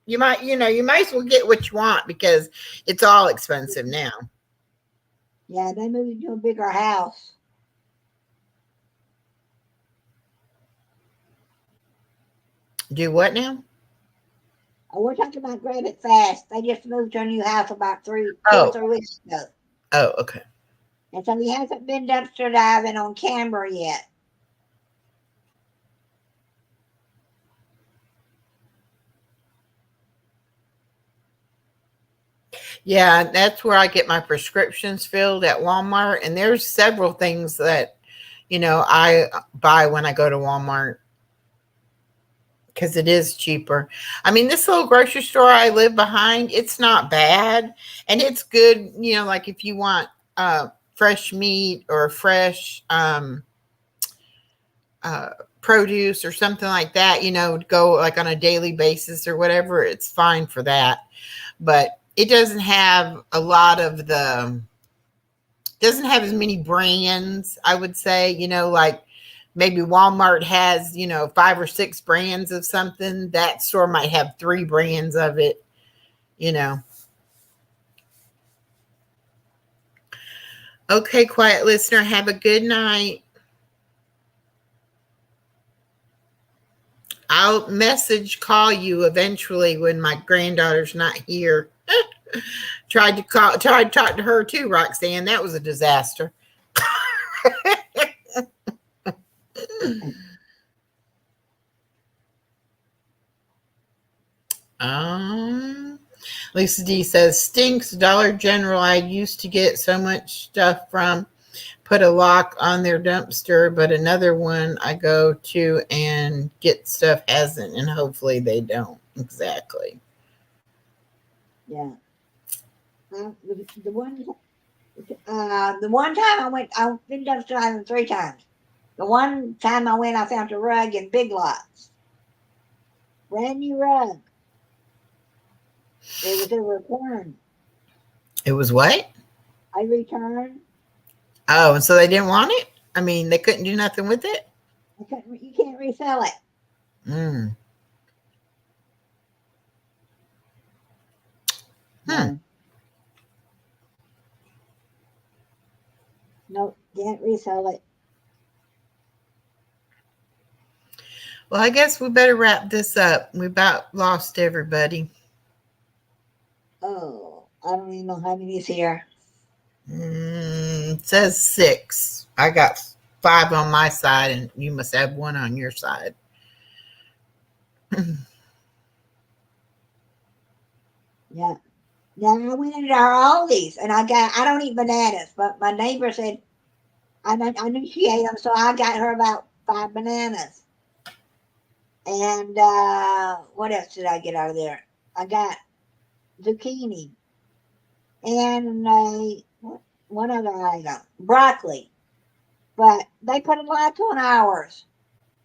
S2: you might as well get what you want because it's all expensive now.
S1: Yeah, they moved into a bigger house.
S2: Do what now?
S1: Oh, we're talking about Grab It Fast. They just moved to a new house about 2 or 3 weeks ago.
S2: Oh, okay.
S1: And so he hasn't been dumpster diving on camera yet.
S2: Yeah, that's where I get my prescriptions filled at Walmart. And there's several things that, I buy when I go to Walmart because it is cheaper. I mean, this little grocery store I live behind, it's not bad. And it's good, like if you want fresh meat or fresh produce or something like that, go like on a daily basis or whatever, it's fine for that. But it doesn't have doesn't have as many brands, I would say, like maybe Walmart has, 5 or 6 brands of something. That store might have 3 brands of it, Okay, quiet listener, have a good night. I'll call you eventually when my granddaughter's not here. Tried to talk to her too, Roxanne. That was a disaster. Lisa D says, stinks. Dollar General I used to get so much stuff from put a lock on their dumpster, but another one I go to and get stuff hasn't, and hopefully they don't. Exactly.
S1: Yeah. The one time I went, I've been dumpster diving 3 times. The one time I went, I found a rug in Big Lots. Brand new rug. It was a return.
S2: It was what?
S1: I returned.
S2: Oh, and so they didn't want it? I mean, they couldn't do nothing with it?
S1: You can't resell it.
S2: Hmm.
S1: No, can't resell it.
S2: Well, I guess we better wrap this up. We about lost everybody.
S1: Oh, I don't even know how many is here.
S2: It says 6. I got 5 on my side, and you must have 1 on your side.
S1: Yeah. Now I went into our Aldi's and I don't eat bananas, but my neighbor said I knew she ate them, so I got her about 5 bananas. And what else did I get out of there? I got zucchini and one other item, broccoli. But they put a lock on ours.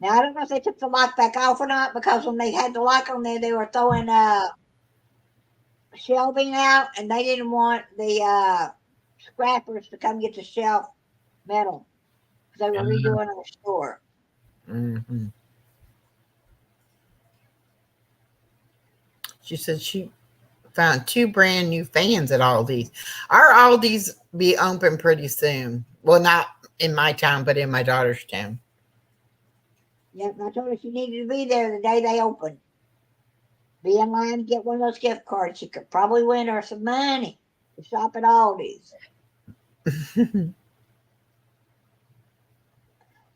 S1: Now I don't know if they took the lock back off or not, because when they had the lock on there, they were throwing shelving out, and they didn't want the scrappers to come get the shelf metal because they were redoing our store.
S2: Mm-hmm. She said she found 2 brand new fans at Aldi's. Our Aldi's be open pretty soon. Well, not in my town, but in my daughter's town.
S1: Yep, I told her she needed to be there the day they opened. Be in line to get one of those gift cards. She could probably win her some money to shop at Aldi's.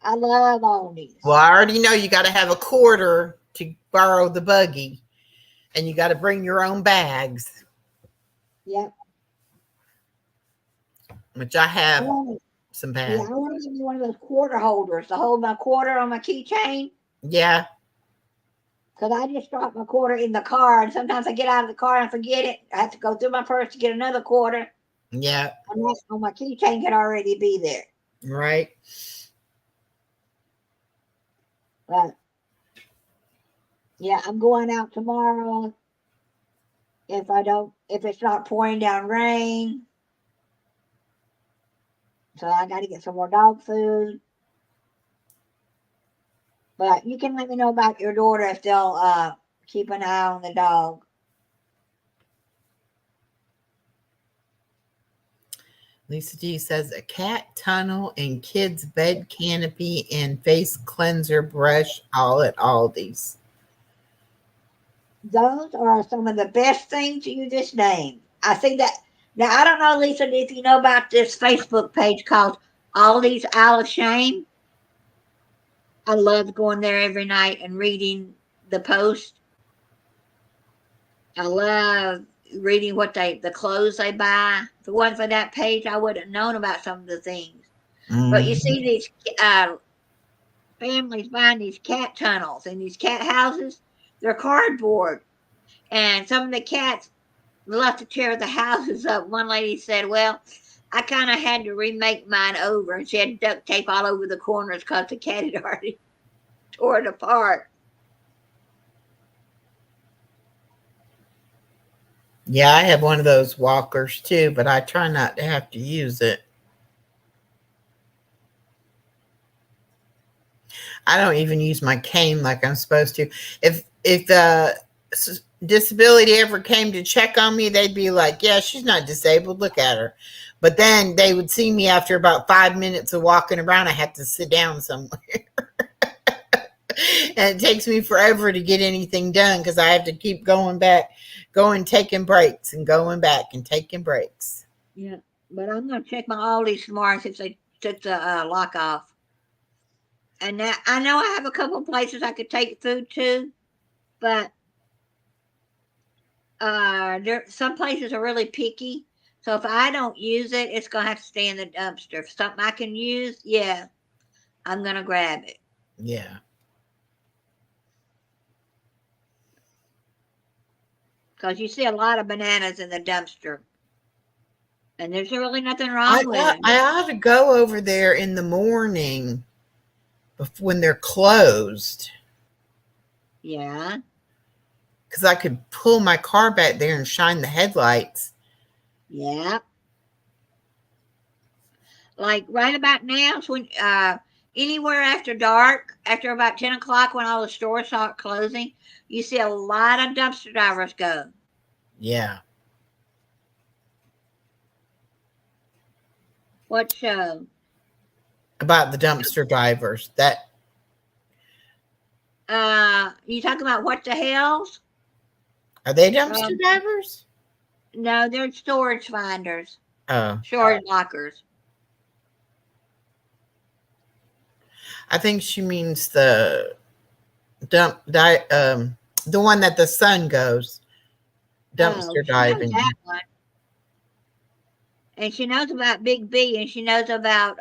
S1: I love Aldi's.
S2: Well, I already know you got to have a quarter to borrow the buggy, and you got to bring your own bags.
S1: Yep.
S2: Which I have some bags.
S1: Yeah, I want to give you one of those quarter holders to hold my quarter on my keychain.
S2: Yeah.
S1: Because I just dropped my quarter in the car, and sometimes I get out of the car and forget it. I have to go through my purse to get another quarter.
S2: Yeah.
S1: And that's on my keychain could already be there.
S2: Right.
S1: But yeah, I'm going out tomorrow. If it's not pouring down rain. So I got to get some more dog food. But you can let me know about your daughter if they'll keep an eye on the dog.
S2: Lisa D says a cat tunnel and kids bed canopy and face cleanser brush all at Aldi's.
S1: Those are some of the best things you just named. I see that. Now, I don't know, Lisa, if you know about this Facebook page called Aldi's Isle of Shame. I love going there every night and reading the post. I love reading the clothes they buy. If it wasn't for that page, I wouldn't have known about some of the things. Mm-hmm. But you see these families buying these cat tunnels and these cat houses. They're cardboard. And some of the cats love to tear the houses up. One lady said, well, I kind of had to remake mine over. And she had duct tape all over the corners because the cat had already tore it apart.
S2: Yeah, I have one of those walkers too, but I try not to have to use it. I don't even use my cane like I'm supposed to. If the disability ever came to check on me, they'd be like, yeah, she's not disabled. Look at her. But then they would see me after about 5 minutes of walking around. I have to sit down somewhere. And it takes me forever to get anything done because I have to keep going back going taking breaks and going back and taking breaks.
S1: Yeah, but I'm gonna check my Aldi's tomorrow since they took the lock off. And now I know I have a couple places I could take food to, but there some places are really picky. So if I don't use it, it's gonna have to stay in the dumpster. If something I can use, yeah, I'm gonna grab it.
S2: Yeah.
S1: Because you see a lot of bananas in the dumpster, and there's really nothing
S2: I
S1: wrong with
S2: ought,
S1: them.
S2: I ought to go over there in the morning when they're closed,
S1: Yeah,
S2: because I could pull my car back there and shine the headlights.
S1: yeah. Like right about now, it's when anywhere after dark, after about 10 o'clock, when all the stores start closing, you see a lot of dumpster drivers go.
S2: Yeah.
S1: What show?
S2: About the dumpster divers. That
S1: You talking about what the hells?
S2: are they dumpster
S1: Um,
S2: divers?
S1: no, they're storage finders,
S2: Oh,
S1: storage lockers.
S2: I think she means the the one that the sun goes
S1: Oh,
S2: dumpster
S1: she knows
S2: diving.
S1: that one, and she knows about Big B, and she knows about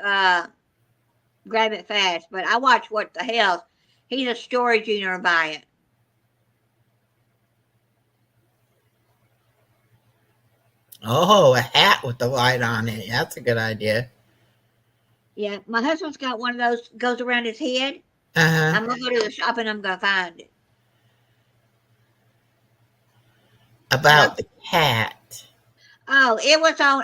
S1: Grab It Fast. But I watch What the Hells. He's a storage unit by it.
S2: Oh, a hat with the light on it. That's a good idea.
S1: Yeah, my husband's got one of those goes around his head.
S2: Uh-huh.
S1: I'm gonna go to the shop and I'm gonna find it. Huh?
S2: About the cat.
S1: Oh, it was on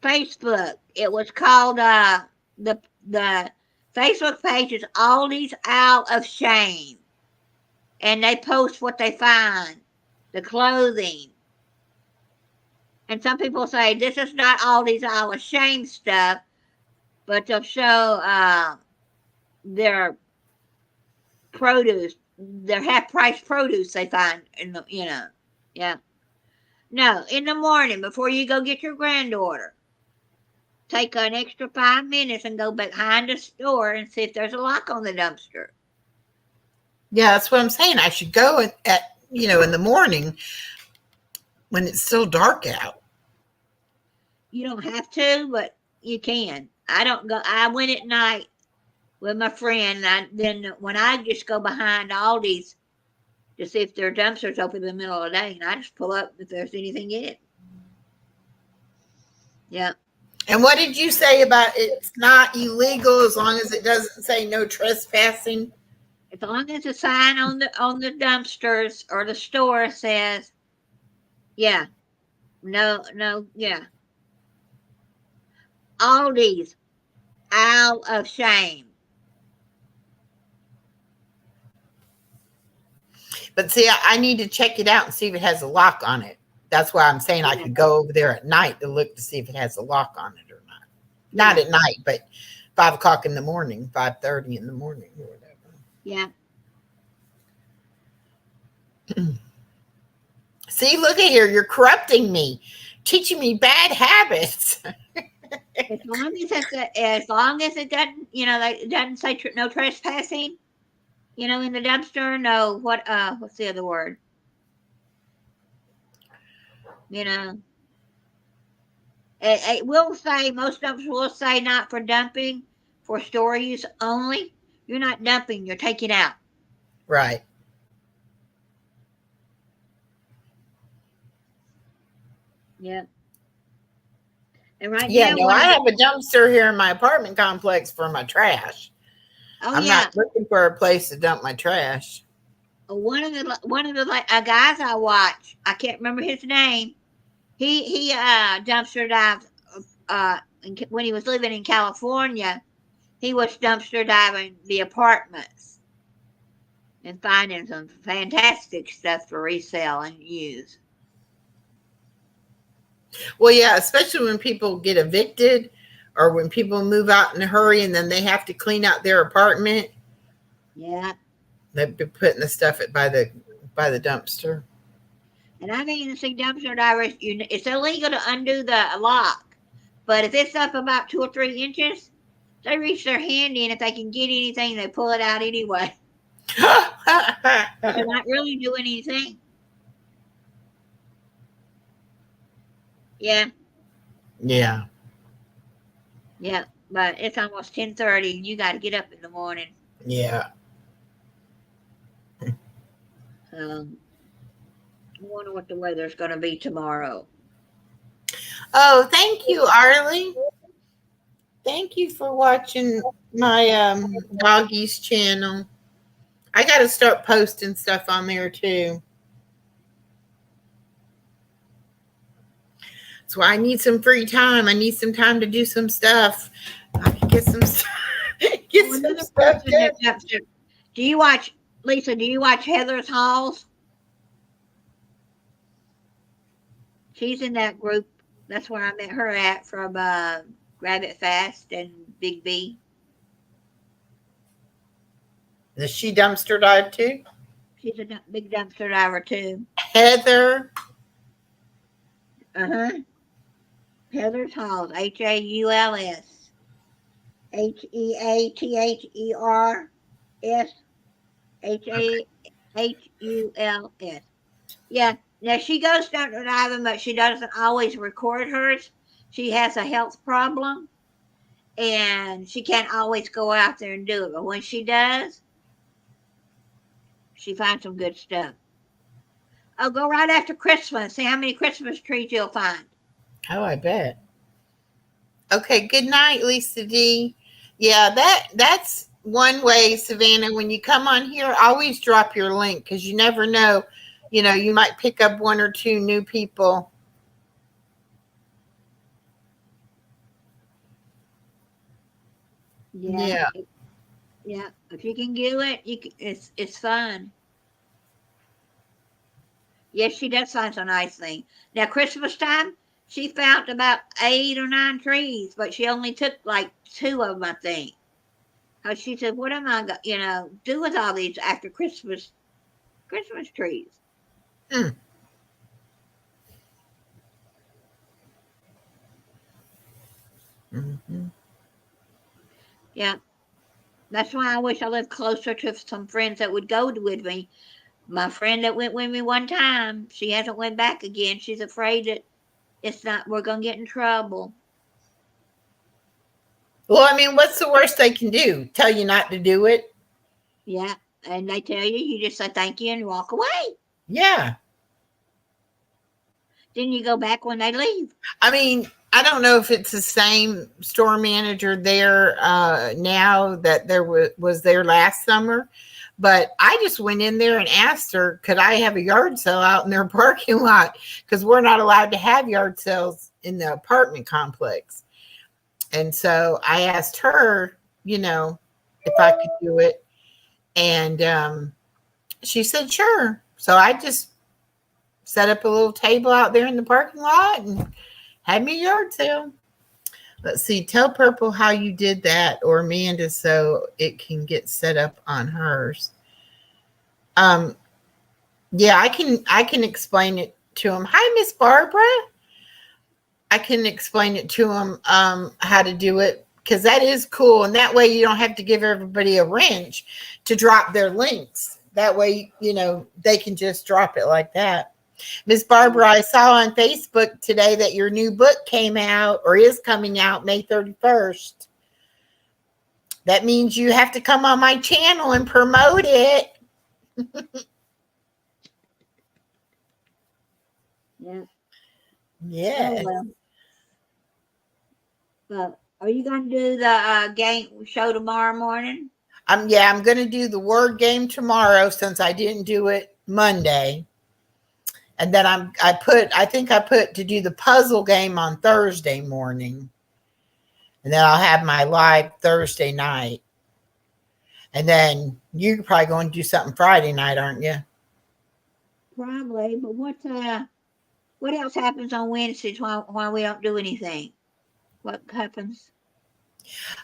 S1: Facebook. It was called the Facebook page is Aldi's Out of Shame, and they post what they find, the clothing. And some people say this is not Aldi's Out of Shame stuff, but they'll show their produce, their half price produce they find in the yeah. No, in the morning before you go get your granddaughter, take an extra 5 minutes and go behind the store and see if there's a lock on the dumpster.
S2: Yeah, that's what I'm saying. I should go in the morning when it's still dark out.
S1: You don't have to, but you can. I don't go. I went at night with my friend. Then when I just go behind Aldi's to see if their dumpster's open in the middle of the day, and I just pull up if there's anything in it. Yeah.
S2: And what did you say about it's not illegal as long as it doesn't say no trespassing?
S1: As long as the sign on the dumpsters or the store says, yeah, no, yeah, Aldi's Out of Shame.
S2: But see, I need to check it out and see if it has a lock on it. That's why I'm saying I could go over there at night to look to see if it has a lock on it or not. Not at night, but 5 o'clock in the morning, 5:30 in the morning or whatever.
S1: Yeah.
S2: See, look at here. You're corrupting me, teaching me bad habits.
S1: As long as it doesn't, it doesn't say no trespassing, in the dumpster. No, what's the other word? It will say, most dumpsters will say not for dumping, for store use only. You're not dumping, you're taking out.
S2: Right.
S1: Yeah. And right
S2: Yeah,
S1: now,
S2: no, I have a dumpster here in my apartment complex for my trash. I'm not looking for a place to dump my trash.
S1: One of the guys I watch, I can't remember his name. He dumpster dived when he was living in California. He was dumpster diving the apartments and finding some fantastic stuff to resell and use.
S2: Well, yeah, especially when people get evicted or when people move out in a hurry and then they have to clean out their apartment.
S1: Yeah.
S2: They've been putting the stuff by the dumpster.
S1: And I've even seen dumpster divers. It's illegal to undo the lock, but if it's up about 2 or 3 inches, they reach their hand in. If they can get anything, they pull it out anyway. But they're not really doing anything. Yeah,
S2: Yeah.
S1: yeah. But it's almost 10:30, and you got to get up in the morning.
S2: Yeah.
S1: I wonder what the weather's going to be tomorrow.
S2: Oh, thank you, Arlie. Thank you for watching my doggies channel. I got to start posting stuff on there too. So I need some free time. I need some time to do some stuff. I can get some stuff.
S1: Do you watch, Lisa? Do you watch Heather's Halls? She's in that group. That's where I met her at from Rabbit Fast and Big B.
S2: Does she dumpster dive too?
S1: She's a big dumpster diver too.
S2: Heather.
S1: Heather's Halls. HAULS. HEATHERS. HAHULS. Yeah. Now she goes dumpster diving, but she doesn't always record hers. She has a health problem, and she can't always go out there and do it. But when she does, she finds some good stuff. Oh, go right after Christmas. See how many Christmas trees you'll find.
S2: Oh, I bet. Okay, good night, Lisa D. Yeah, that's one way, Savannah. When you come on here, always drop your link because you never know. You know, you might pick up 1 or 2 new people.
S1: Yeah. Yeah. If you can do it, it's fun. Yes, she does find some nice things. Now, Christmas time, she found about 8 or 9 trees, but she only took like 2 of them, I think. She said, "What am I gonna, do with all these after Christmas trees?"
S2: Mm-hmm.
S1: Yeah, that's why I wish I lived closer to some friends that would go with me. My friend that went with me one time, she hasn't went back again. She's afraid that we're gonna get in trouble.
S2: Well, I mean, what's the worst they can do? Tell you not to do it?
S1: Yeah, and they tell you just say thank you and walk away.
S2: Yeah.
S1: Then you go back when they leave.
S2: I mean, I don't know if it's the same store manager there now that there was there last summer, but I just went in there and asked her, could I have a yard sale out in their parking lot? Because we're not allowed to have yard sales in the apartment complex. And so I asked her, if I could do it. And she said, sure. So I just set up a little table out there in the parking lot and had me a yard sale. Let's see. Tell Purple how you did that, or Amanda, so it can get set up on hers. Yeah, I can explain it to him. Hi, Miss Barbara. I can explain it to him how to do it, because that is cool, and that way you don't have to give everybody a wrench to drop their links. That way, they can just drop it like that. Miss Barbara, I saw on Facebook today that your new book came out, or is coming out, May 31st. That means you have to come on my channel and promote it.
S1: Yeah.
S2: Yeah.
S1: Oh, well, are you going to do the game show tomorrow morning?
S2: I'm going to do the word game tomorrow, since I didn't do it Monday. And then I think I put to do the puzzle game on Thursday morning. And then I'll have my live Thursday night. And then you're probably going to do something Friday night, aren't you?
S1: Probably, but what else happens on Wednesdays while we don't do anything? What happens?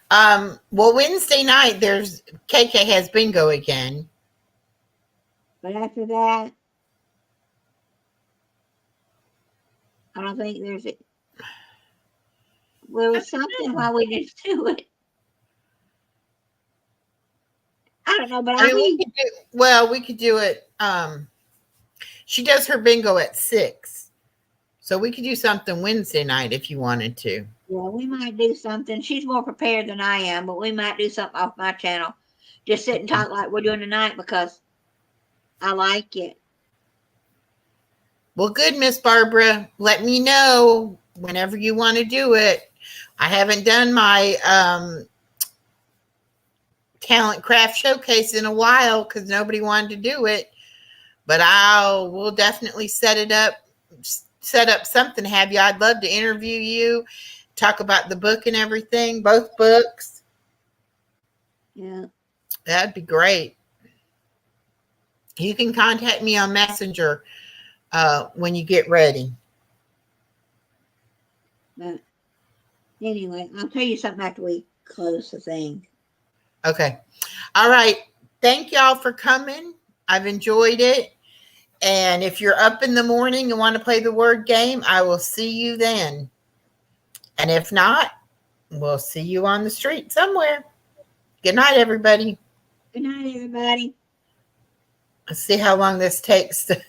S2: Well, Wednesday night KK has bingo again.
S1: But after that, I don't think there's a. There was something why we didn't do it. I don't know, but
S2: I
S1: I
S2: mean,
S1: think
S2: we could do it. She does her bingo at 6. So we could do something Wednesday night if you wanted to.
S1: yeah, we might do something. She's more prepared than I am, but we might do something off my channel. Just sit and talk like we're doing tonight because I like it.
S2: Well, good, Miss Barbara. Let me know whenever you want to do it. I haven't done my talent craft showcase in a while because nobody wanted to do it. But we'll definitely set up something, have you. I'd love to interview you, talk about the book and everything, both books.
S1: Yeah.
S2: That'd be great. You can contact me on Messenger when you get ready.
S1: But anyway, I'll tell you something after we close the thing.
S2: Okay. All right. Thank y'all for coming. I've enjoyed it. And if you're up in the morning and want to play the word game, I will see you then. And if not, we'll see you on the street somewhere. Good night, everybody.
S1: Good night, everybody.
S2: Let's see how long this takes to